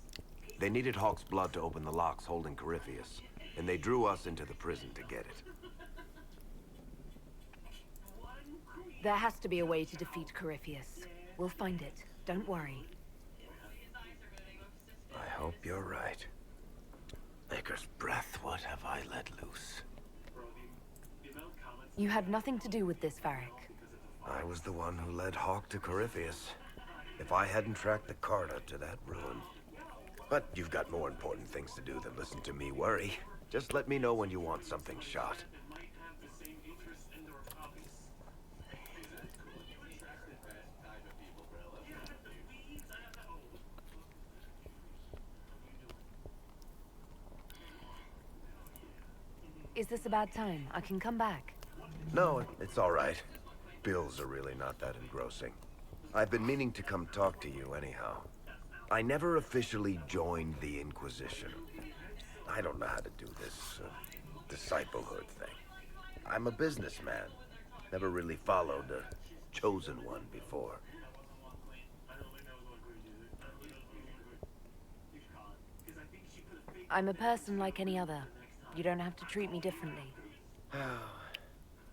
They needed Hawk's blood to open the locks holding Corypheus, and they drew us into the prison to get it. There has to be a way to defeat Corypheus. We'll find it. Don't worry. I hope you're right. Maker's breath, what have I let loose? You had nothing to do with this, Varric. I was the one who led Hawk to Corypheus. If I hadn't tracked the Carta to that ruin. But you've got more important things to do than listen to me worry. Just let me know when you want something shot. Is this a bad time? I can come back. No, it's all right. Bills are really not that engrossing. I've been meaning to come talk to you anyhow. I never officially joined the Inquisition. I don't know how to do this disciplehood thing. I'm a businessman. Never really followed a chosen one before. I'm a person like any other. You don't have to treat me differently.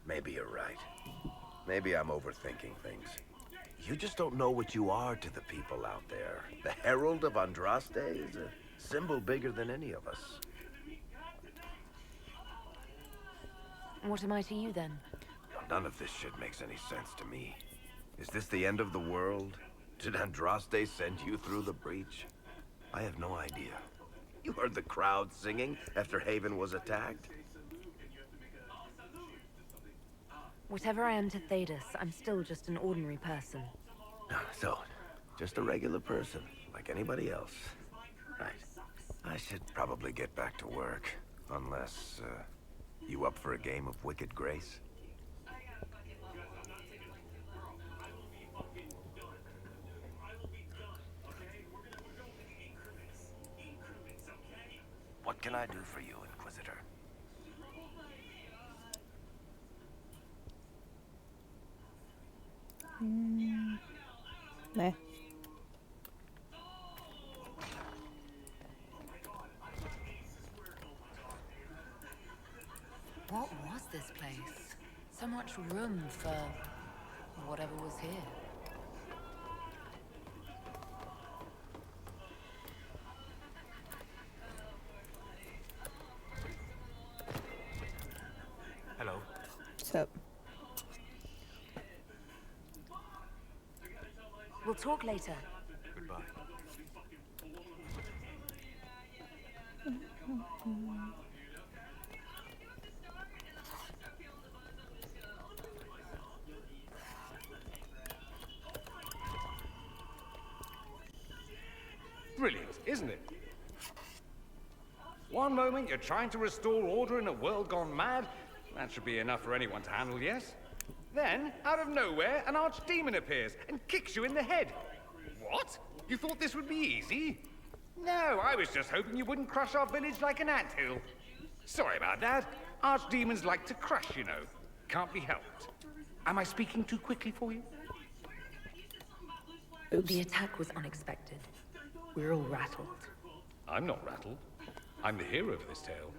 Maybe you're right. Maybe I'm overthinking things. You just don't know what you are to the people out there. The Herald of Andraste is a symbol bigger than any of us. What am I to you, then? None of this shit makes any sense to me. Is this the end of the world? Did Andraste send you through the breach? I have no idea. You heard the crowd singing after Haven was attacked? Whatever I am to Thedas, I'm still just an ordinary person. So, just a regular person, like anybody else. Right. I should probably get back to work. Unless, you up for a game of Wicked Grace? What can I do for you, Inquisitor? Meh. What was this place? So much room for whatever was here. Hello. What's up? We'll talk later. Goodbye. Brilliant, isn't it? One moment you're trying to restore order in a world gone mad. That should be enough for anyone to handle, yes? Then, out of nowhere, an archdemon appears and kicks you in the head. What? You thought this would be easy? No, I was just hoping you wouldn't crush our village like an anthill. Sorry about that. Archdemons like to crush, you know. Can't be helped. Am I speaking too quickly for you? Oops. The attack was unexpected. We're all rattled. I'm not rattled. I'm the hero of this tale.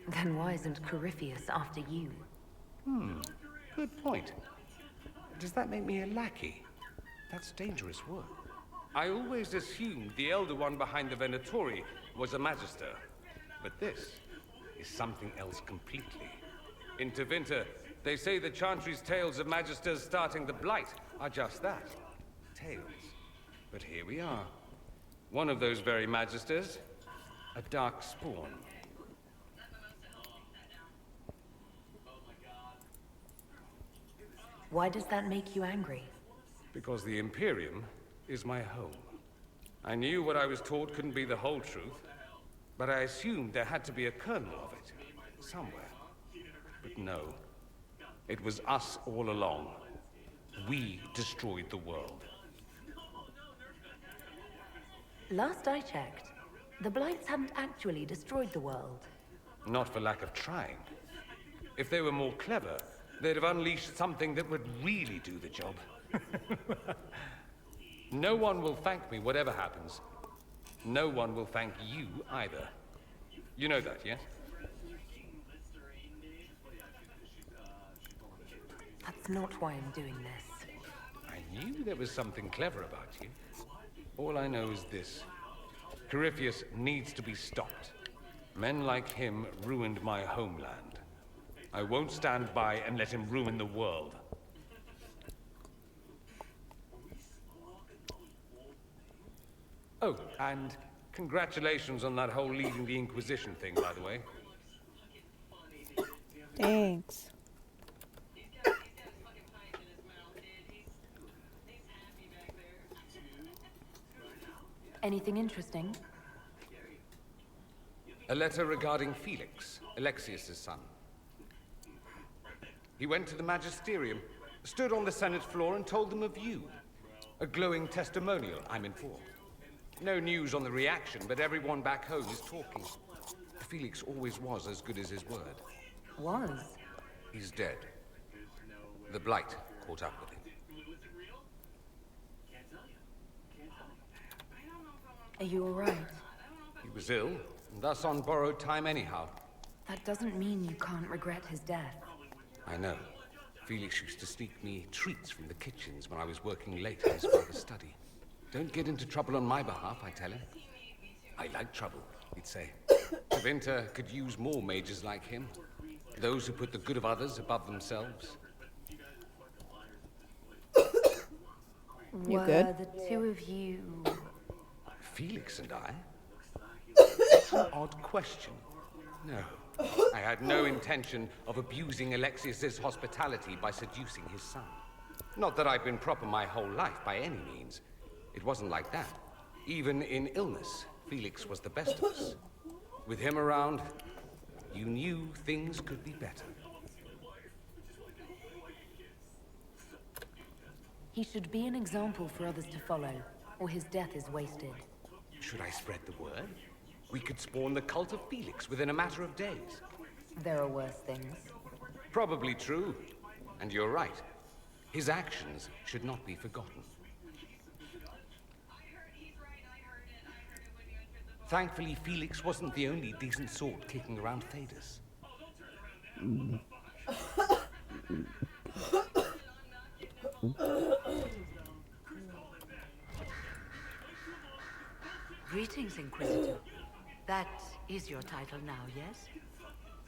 Then why isn't Corypheus after you? Good point. Does that make me a lackey? That's dangerous work. I always assumed the Elder One behind the Venatori was a Magister. But this is something else completely. In Tevinter, they say the Chantry's tales of Magisters starting the Blight are just that. Tales. But here we are. One of those very Magisters, a dark spawn. Why does that make you angry? Because the Imperium is my home. I knew what I was taught couldn't be the whole truth, but I assumed there had to be a kernel of it, somewhere. But no, it was us all along. We destroyed the world. Last I checked, the Blights hadn't actually destroyed the world. Not for lack of trying. If they were more clever, they'd have unleashed something that would really do the job. No one will thank me, whatever happens. No one will thank you either. You know that, yes? That's not why I'm doing this. I knew there was something clever about you. All I know is this. Corypheus needs to be stopped. Men like him ruined my homeland. I won't stand by and let him ruin the world. Oh, and congratulations on that whole leaving the Inquisition thing, by the way. Thanks. Anything interesting? A letter regarding Felix, Alexius's son. He went to the Magisterium, stood on the Senate floor and told them of you. A glowing testimonial, I'm informed. No news on the reaction, but everyone back home is talking. Felix always was as good as his word. Was? He's dead. The Blight caught up with him. Are you all right? He was ill, and thus on borrowed time anyhow. That doesn't mean you can't regret his death. I know. Felix used to sneak me treats from the kitchens when I was working late in his father's study. Don't get into trouble on my behalf, I tell him. I like trouble, he'd say. Tevinter could use more mages like him. Those who put the good of others above themselves. You Were good? the two of you... Felix and I? An odd question. No. I had no intention of abusing Alexius's hospitality by seducing his son. Not that I've been proper my whole life, by any means. It wasn't like that. Even in illness, Felix was the best of us. With him around, you knew things could be better. He should be an example for others to follow, or his death is wasted. Should I spread the word? We could spawn the cult of Felix within a matter of days. There are worse things. Probably true. And you're right. His actions should not be forgotten. Thankfully, Felix wasn't the only decent sort kicking around Thedas. Greetings, Inquisitor. That is your title now, yes?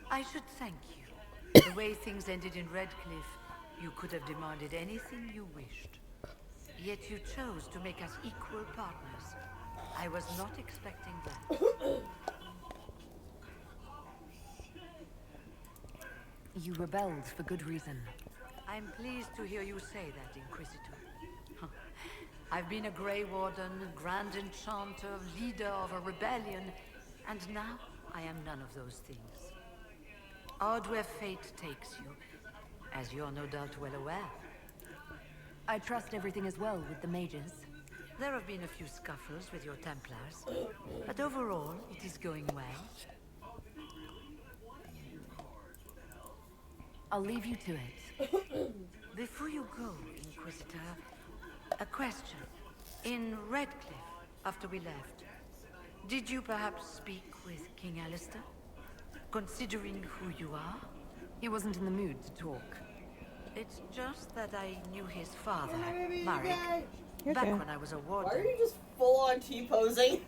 I should thank you. The way things ended in Redcliffe, you could have demanded anything you wished. Yet you chose to make us equal partners. I was not expecting that. You rebelled for good reason. I'm pleased to hear you say that, Inquisitor. I've been a Grey Warden, Grand Enchanter, leader of a rebellion, and now I am none of those things. Odd where fate takes you, as you're no doubt well aware. I trust everything is well with the mages. There have been a few scuffles with your Templars, but overall, it is going well. I'll leave you to it. Before you go, Inquisitor, a question. In Redcliffe, after we left, did you perhaps speak with King Alistair? Considering who you are? He wasn't in the mood to talk. It's just that I knew his father, Baby, Marek, You're back okay. when I was a warden. Why are you just full on T-posing?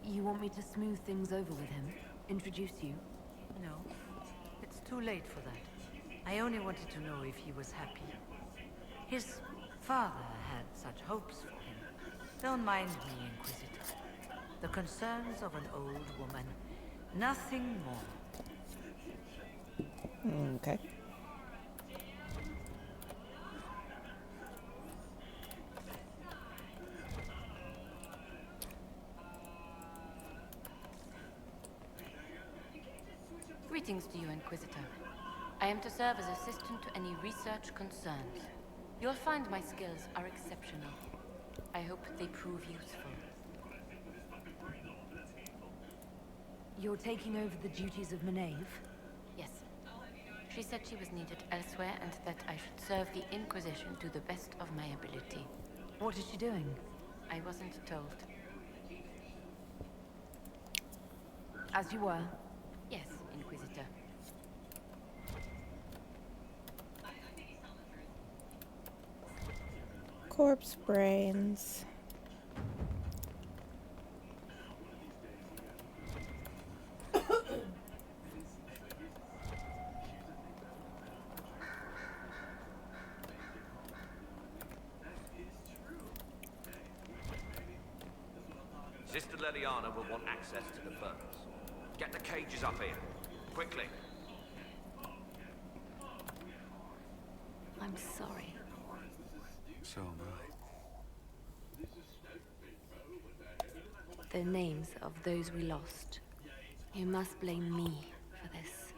You want me to smooth things over with him? Introduce you? No, it's too late for that. I only wanted to know if he was happy. His father had such hopes for him. Don't mind me, Inquisitor. The concerns of an old woman. Nothing more. Okay. Greetings to you, Inquisitor. I am to serve as assistant to any research concerns. You'll find my skills are exceptional. I hope they prove useful. You're taking over the duties of Maeve? Yes. She said she was needed elsewhere and that I should serve the Inquisition to the best of my ability. What is she doing? I wasn't told. As you were? Yes, Inquisitor. Corpse brains. Sister Leliana will want access to the furnace. Get the cages up here. Quickly. I'm sorry. So am I. The names of those we lost. You must blame me for this.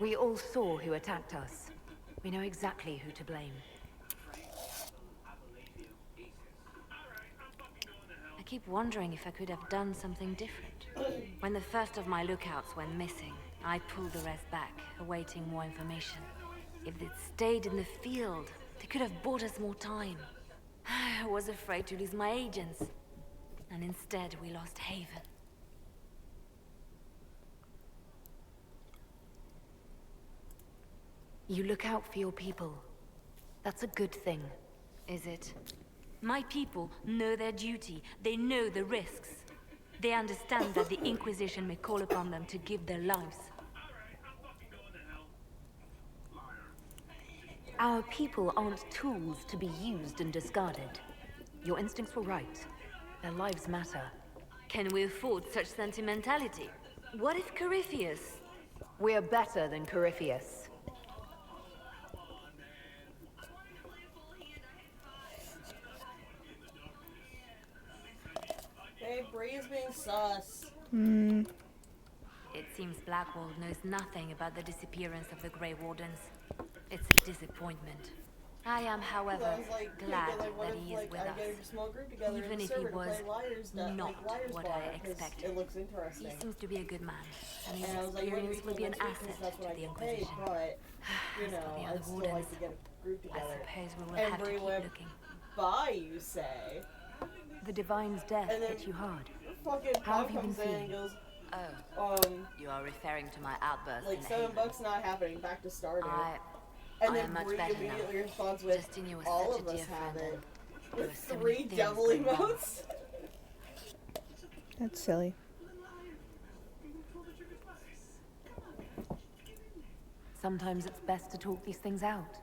We all saw who attacked us. We know exactly who to blame. I keep wondering if I could have done something different. When the first of my lookouts went missing, I pulled the rest back, awaiting more information. If they'd stayed in the field, they could have bought us more time. I was afraid to lose my agents. And instead, we lost Haven. You look out for your people. That's a good thing. Is it? My people know their duty. They know the risks. They understand that the Inquisition may call upon them to give their lives. Our people aren't tools to be used and discarded. Your instincts were right. Their lives matter. Can we afford such sentimentality? What if Corypheus? We're better than Corypheus. Hey, Bree is being sus. It seems Blackwall knows nothing about the disappearance of the Grey Wardens. It's a disappointment. I am, however, glad that he is with us. Even if he was not what I expected. It looks interesting. He seems to be a good man, and his And I was like, experience what will do be you an think asset that's what to I the get paid, Inquisition. but, you As know, for the I'd other still wardens, like to get a group together. I suppose we will And have to Bree keep went, looking. bye, you say. The Divine's death And then hit you hard. Fucking How Pop have you been comes in and feeling? goes, Oh, you are referring to my outburst like in $7 Haven. not happening, back to Stardew. I And then am much Bree better now. immediately responds with, Justine was all such of a us dear have friend, it. and there With were so many 3 things devil going wrong. emotes. That's silly. Sometimes it's best to talk these things out.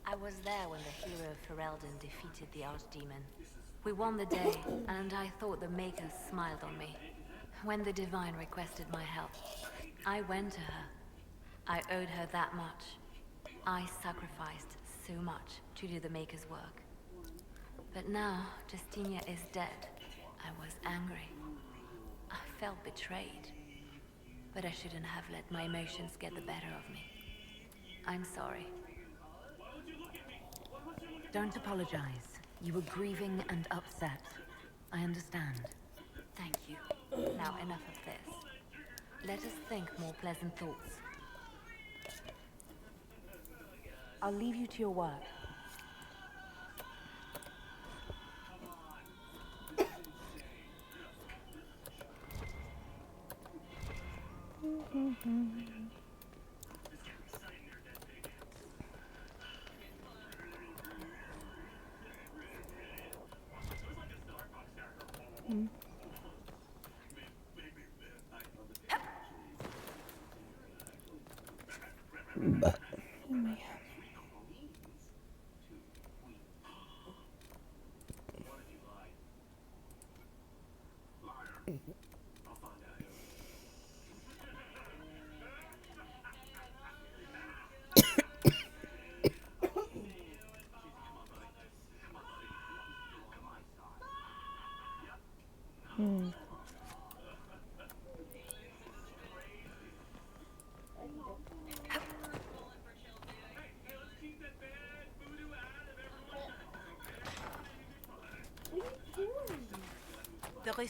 I was there when the hero Ferelden defeated the Archdemon. We won the day, and I thought the Makers smiled on me. When the Divine requested my help, I went to her. I owed her that much. I sacrificed so much to do the Maker's work. But now, Justinia is dead. I was angry. I felt betrayed. But I shouldn't have let my emotions get the better of me. I'm sorry. Don't apologize. You were grieving and upset. I understand. Thank you. Now enough of this. Let us think more pleasant thoughts. I'll leave you to your work.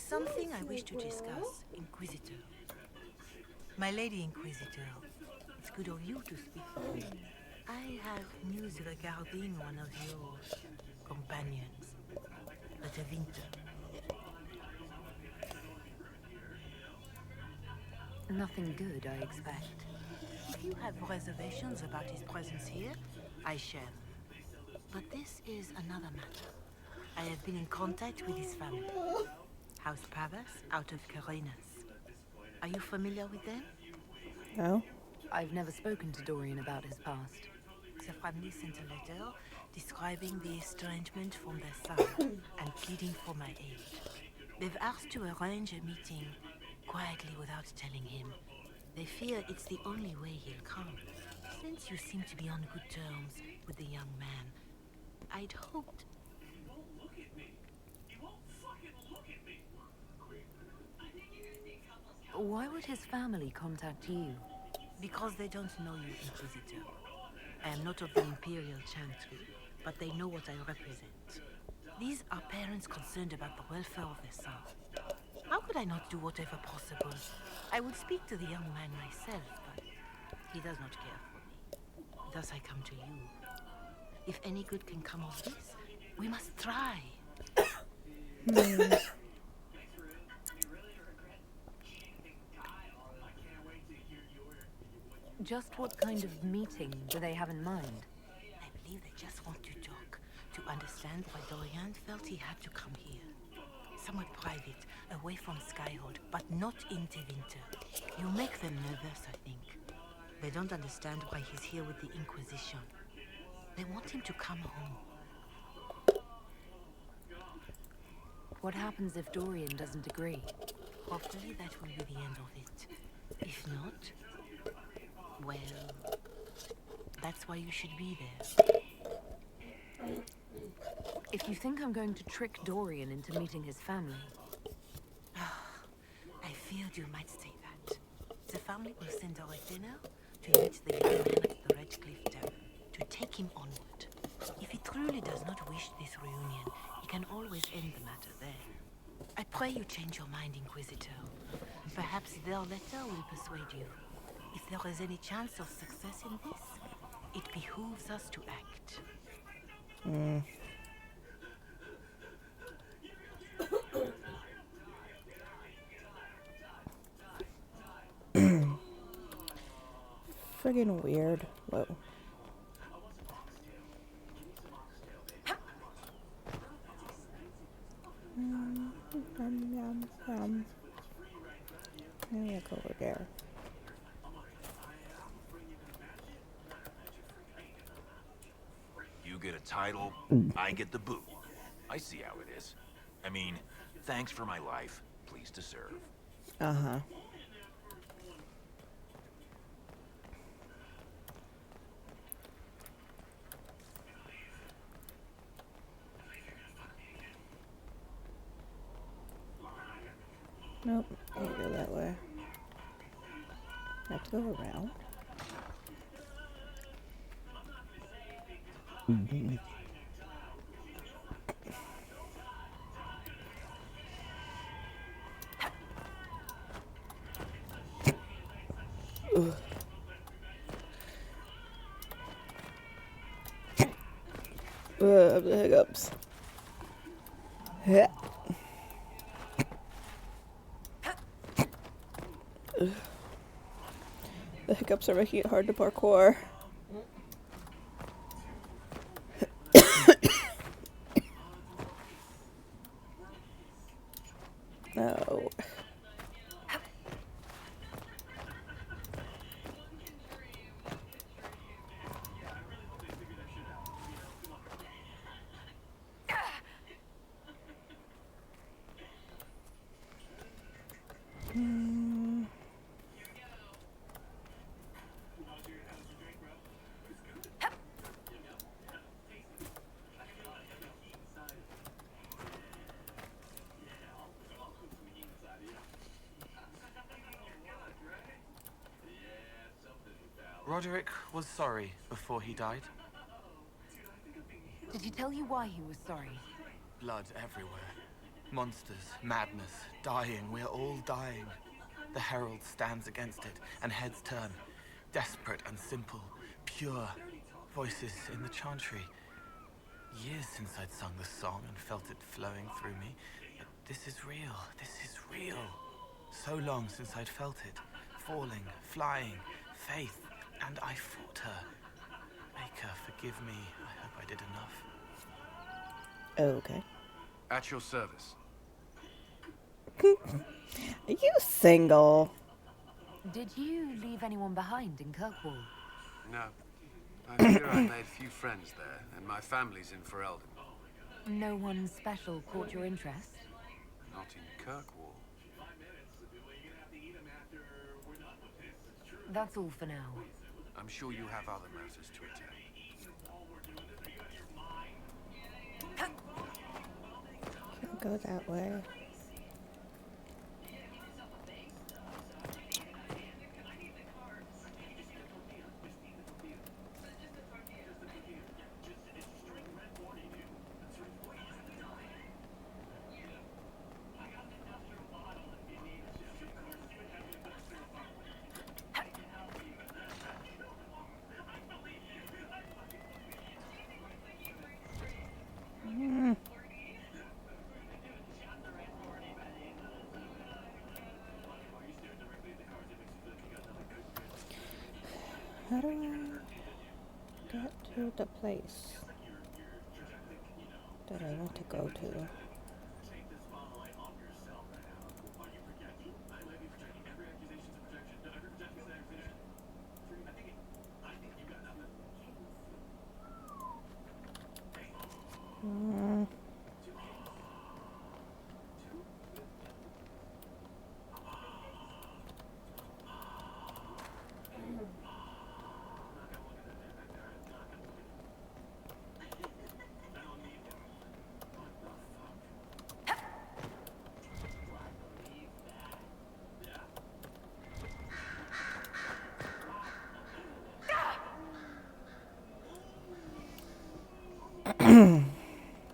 is something I wish to discuss, Inquisitor. My Lady Inquisitor, it's good of you to speak for me. I have news regarding one of your companions, the Tevinter. Nothing good, I expect. If you have reservations about his presence here, I share them. But this is another matter. I have been in contact with his family. House Pavas, out of Carenas. Are you familiar with them? No. I've never spoken to Dorian about his past. The family sent a letter describing the estrangement from their son and pleading for my aid. They've asked to arrange a meeting quietly without telling him. They fear it's the only way he'll come. Since you seem to be on good terms with the young man, I'd hoped... Why would his family contact you? Because they don't know you, Inquisitor. I am not of the Imperial Chantry, but they know what I represent. These are parents concerned about the welfare of their son. How could I not do whatever possible? I would speak to the young man myself, but he does not care for me. Thus I come to you. If any good can come of this, we must try. Just what kind of meeting do they have in mind? I believe they just want to talk, to understand why Dorian felt he had to come here. Somewhat private, away from Skyhold, but not in Tevinter. You make them nervous, I think. They don't understand why he's here with the Inquisition. They want him to come home. What happens if Dorian doesn't agree? Hopefully that will be the end of it. If not, well, that's why you should be there. If you think I'm going to trick Dorian into meeting his family... I feared you might say that. The family will send a retainer to meet the young man at the Redcliffe Tavern, to take him onward. If he truly does not wish this reunion, he can always end the matter there. I pray you change your mind, Inquisitor. Perhaps their letter will persuade you. If there is any chance of success in this, it behooves us to act. Friggin' weird. Whoa. Maybe I'll go over there. You get a title, I get the boot. I see how it is. I mean, thanks for my life. Pleased to serve. Uh-huh. Nope, can't go that way. I have to go around. The hiccups. Yeah. The hiccups are making it hard to parkour. No. Roderick was sorry before he died. Did he tell you why he was sorry? Blood everywhere. Monsters, madness, dying. We're all dying. The Herald stands against it, and heads turn. Desperate and simple, pure. Voices in the chantry. Years since I'd sung the song and felt it flowing through me. But this is real. This is real. So long since I'd felt it. Falling, flying, faith. And I fought her. Maker, forgive me. I hope I did enough. Okay. At your service. Are you single? Did you leave anyone behind in Kirkwall? No. I fear I made few friends there, and my family's in Ferelden. No one special caught your interest? Not in Kirkwall. That's all for now. I'm sure you have other matters to attend. Can't go that way. How do I get to the place that I want to go to?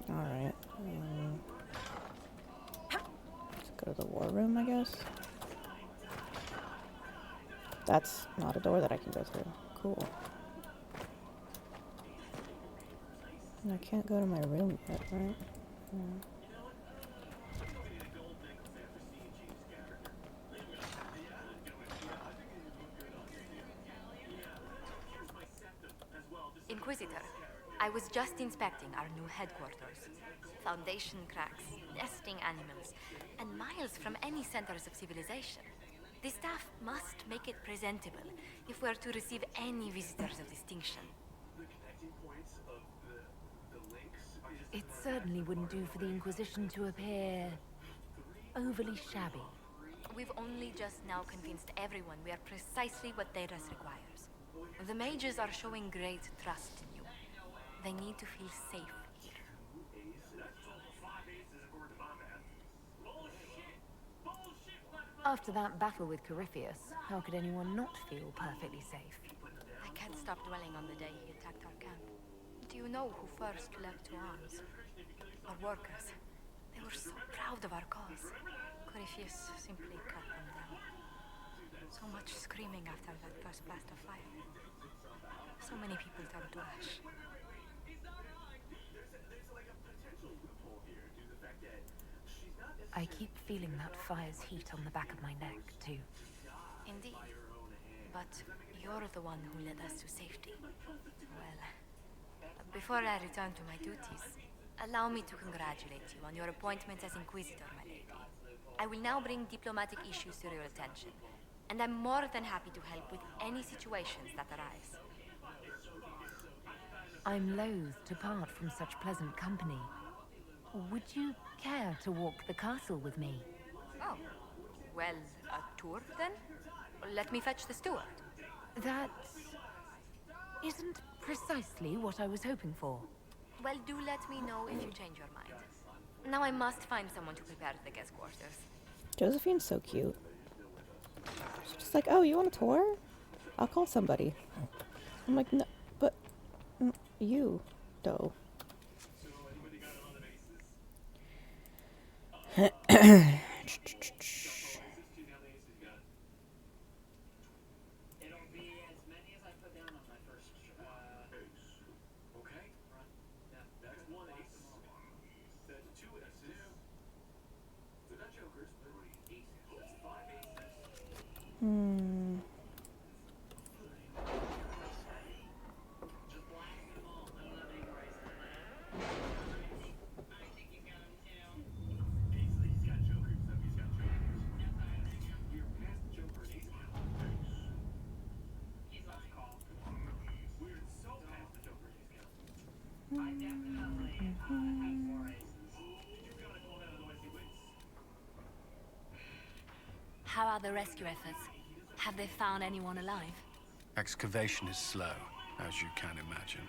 Alright. Let's go to the war room, I guess. That's not a door that I can go through. Cool. And I can't go to my room yet, right? No. Inquisitor, I was just inspecting our new headquarters. Foundation cracks, nesting animals, and miles from any centers of civilization. The staff must make it presentable if we're to receive any visitors of distinction. It certainly wouldn't do for the Inquisition to appear overly shabby. We've only just now convinced everyone we are precisely what Theras requires. The mages are showing great trust in you. They need to feel safe here. After that battle with Corypheus, how could anyone not feel perfectly safe? I can't stop dwelling on the day he attacked our camp. Do you know who first leapt to arms? Our workers. They were so proud of our cause. Corypheus simply cut them down. So much screaming after that first blast of fire. So many people turned to ash. I keep feeling that fire's heat on the back of my neck, too. Indeed. But you're the one who led us to safety. Well, before I return to my duties, allow me to congratulate you on your appointment as Inquisitor, my lady. I will now bring diplomatic issues to your attention, and I'm more than happy to help with any situations that arise. I'm loath to part from such pleasant company. Would you care to walk the castle with me? Oh, well, a tour then? Let me fetch the steward. That isn't precisely what I was hoping for. Well, do let me know if you change your mind. Now I must find someone to prepare the guest quarters. Josephine's so cute. She's just like, oh, you want a tour? I'll call somebody. I'm like, no, but you, though. Hmm. How are the rescue efforts? Have they found anyone alive? Excavation is slow, as you can imagine.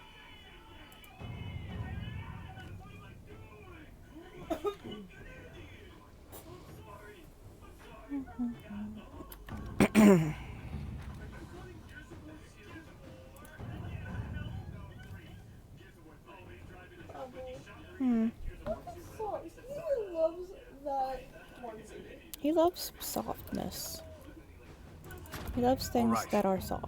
Hmm. So, he loves that onesie. He loves softness. He loves things that are soft.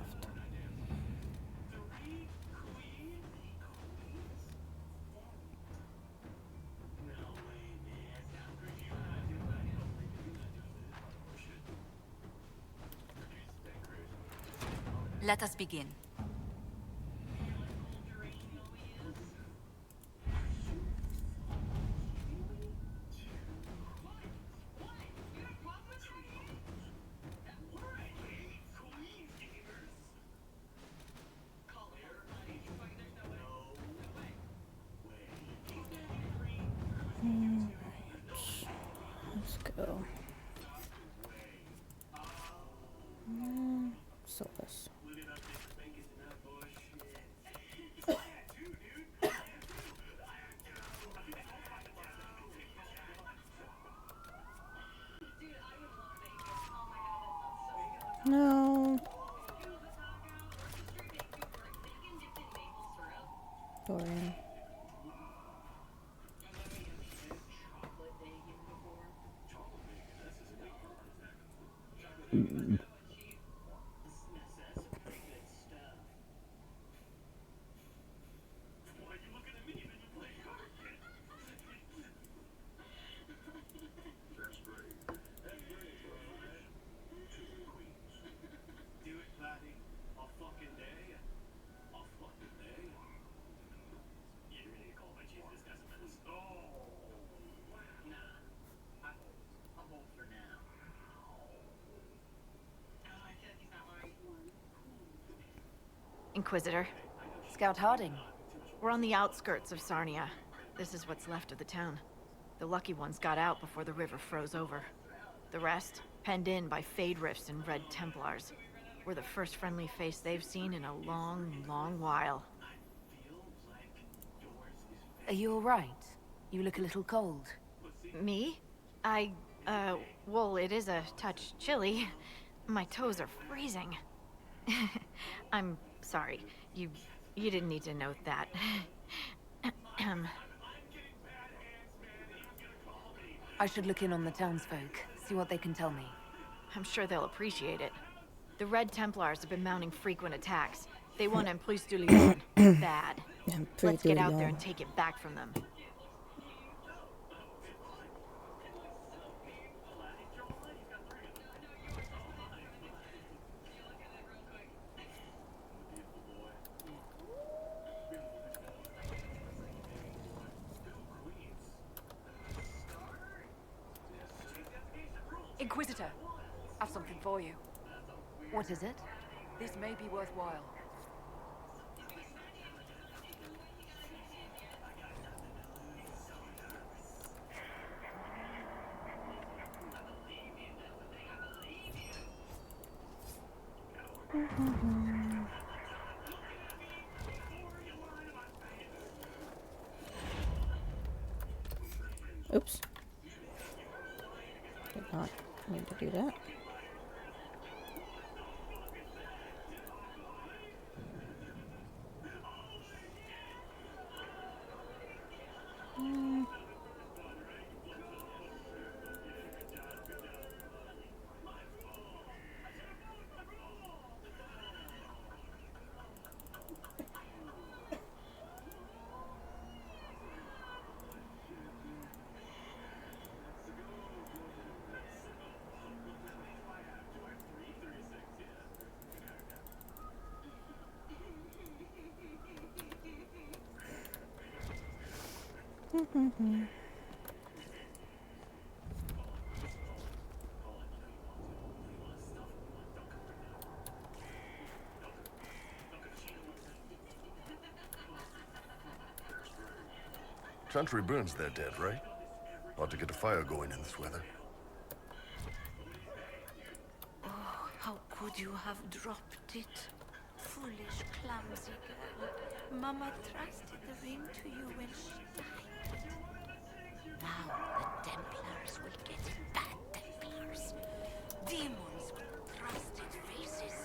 Let us begin. Let's go. Soulless. No. Dorian. Inquisitor. Scout Harding. We're on the outskirts of Sarnia. This is what's left of the town. The lucky ones got out before the river froze over. The rest, penned in by Fade Rifts and Red Templars. We're the first friendly face they've seen in a long, long while. Are you alright? You look a little cold. Me? Well, it is a touch chilly. My toes are freezing. I'm sorry. You didn't need to note that. I should look in on the townsfolk, see what they can tell me. I'm sure they'll appreciate it. The Red Templars have been mounting frequent attacks. They want Employees du Lion bad. Let's get out there and take it back from them. Inquisitor, I've something for you. What is it? This may be worthwhile. Oops. Did not mean to do that. Chantry burns their dead, right? Ought to get a fire going in this weather. Oh, how could you have dropped it? Foolish, clumsy girl. Mama trusted the ring to you when she died. Now the Templars will get it. Bad Templars. Demons with trusted faces.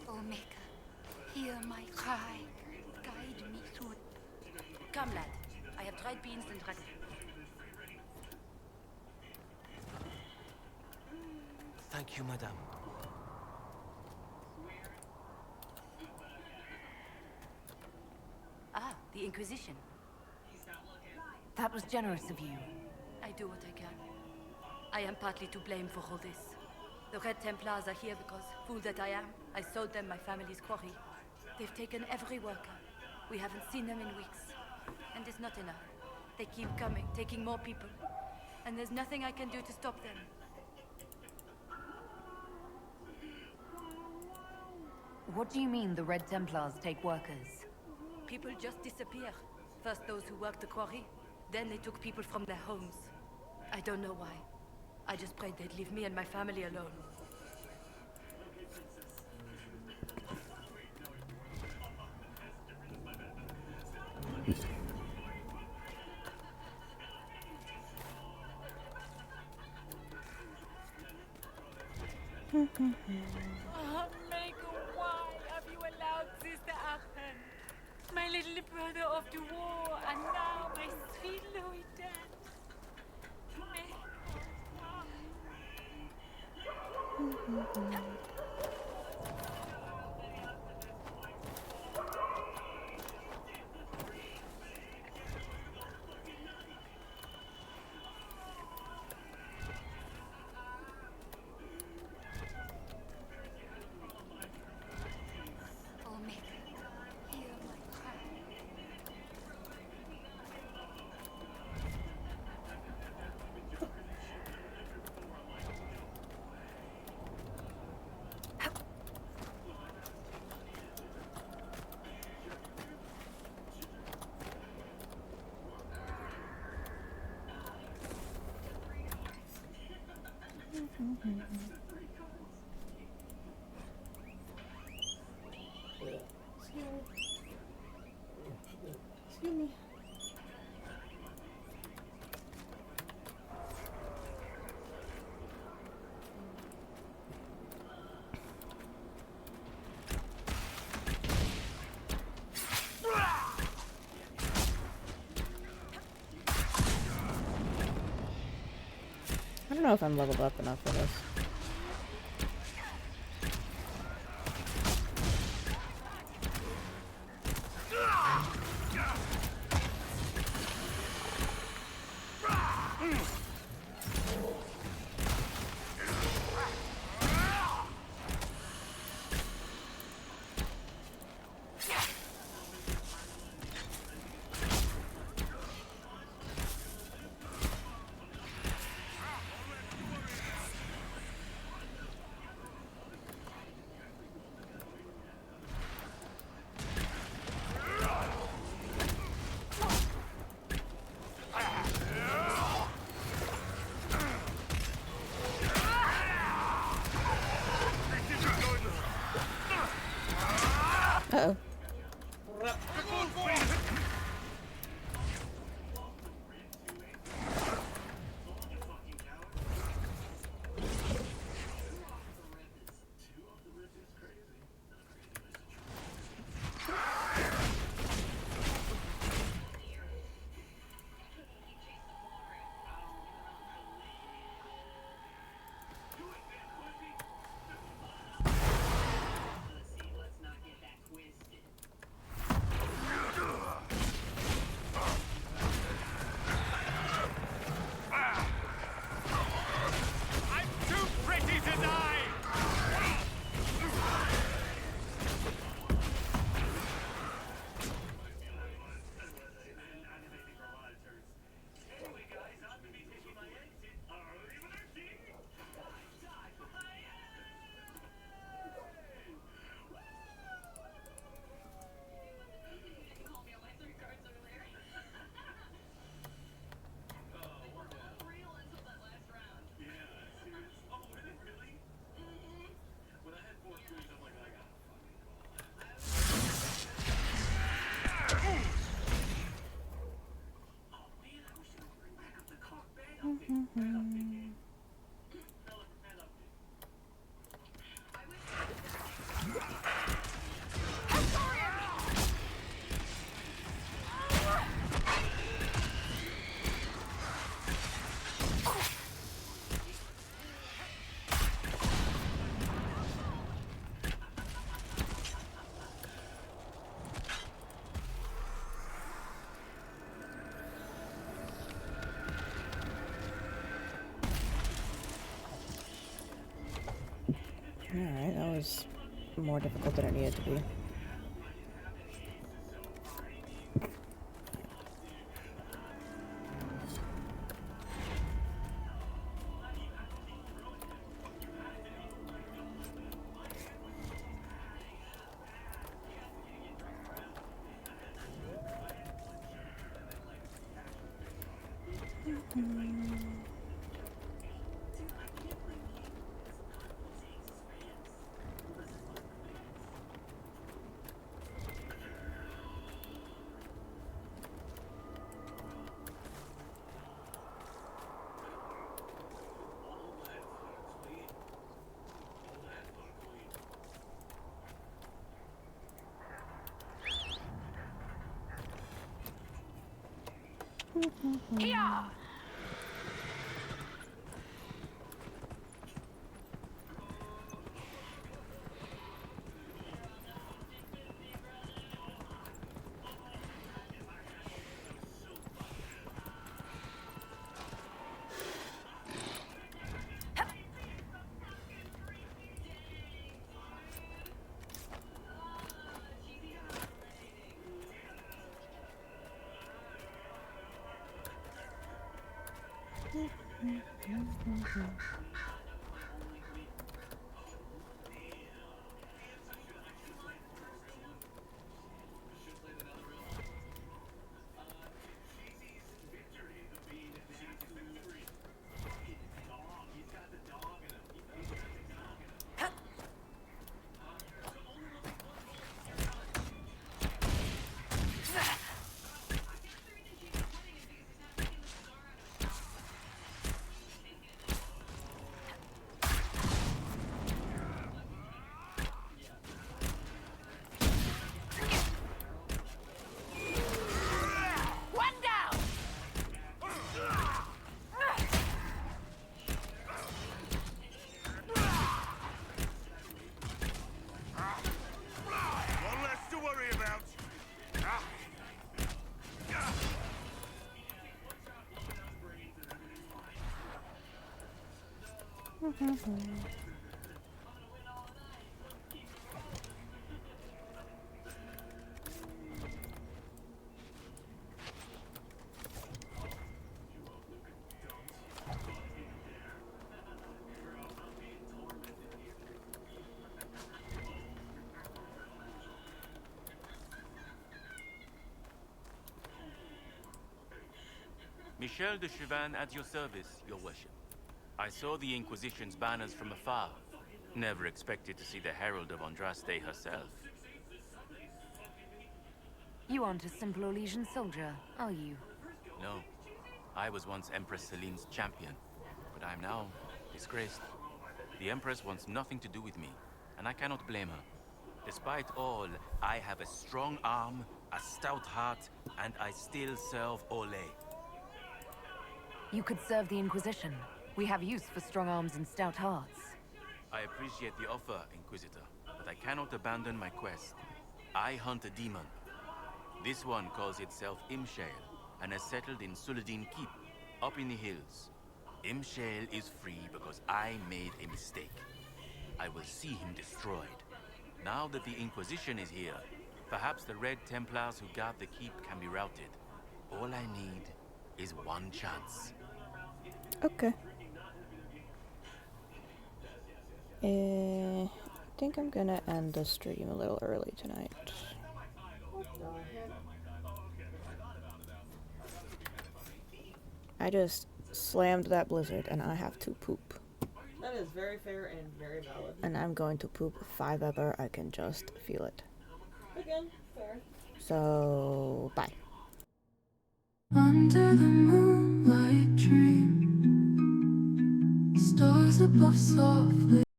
Omega, hear my cry. Guide me through. Come, lad. I have dried beans and dragon. Thank you, madame. Ah, the Inquisition. That was generous of you. I do what I can. I am partly to blame for all this. The Red Templars are here because, fool that I am, I sold them my family's quarry. They've taken every worker. We haven't seen them in weeks. And it's not enough. They keep coming, taking more people. And there's nothing I can do to stop them. What do you mean the Red Templars take workers? People just disappear. First those who worked the quarry, then they took people from their homes. I don't know why. I just prayed they'd leave me and my family alone. Maker, why have you allowed this to happen? My little brother off to war, and now my sweet Louis dead. Excuse me. I don't know if I'm leveled up enough for this. Alright, that was more difficult than it needed to be. Here! Michel de Chauvin at your service, your worship. I saw the Inquisition's banners from afar. Never expected to see the Herald of Andraste herself. You aren't a simple Orlesian soldier, are you? No. I was once Empress Celine's champion, but I am now disgraced. The Empress wants nothing to do with me, and I cannot blame her. Despite all, I have a strong arm, a stout heart, and I still serve Ole. You could serve the Inquisition. We have use for strong arms and stout hearts. I appreciate the offer, Inquisitor, but I cannot abandon my quest. I hunt a demon. This one calls itself Imshale, and has settled in Suladin Keep, up in the hills. Imshale is free because I made a mistake. I will see him destroyed. Now that the Inquisition is here, perhaps the Red Templars who guard the keep can be routed. All I need is one chance. Okay. I think I'm gonna end the stream a little early tonight. I just slammed that blizzard and I have to poop. That is very fair and very valid. And I'm going to poop if ever I can just feel it. Again, fair. So, bye. Under the moonlight dream, stars above softly.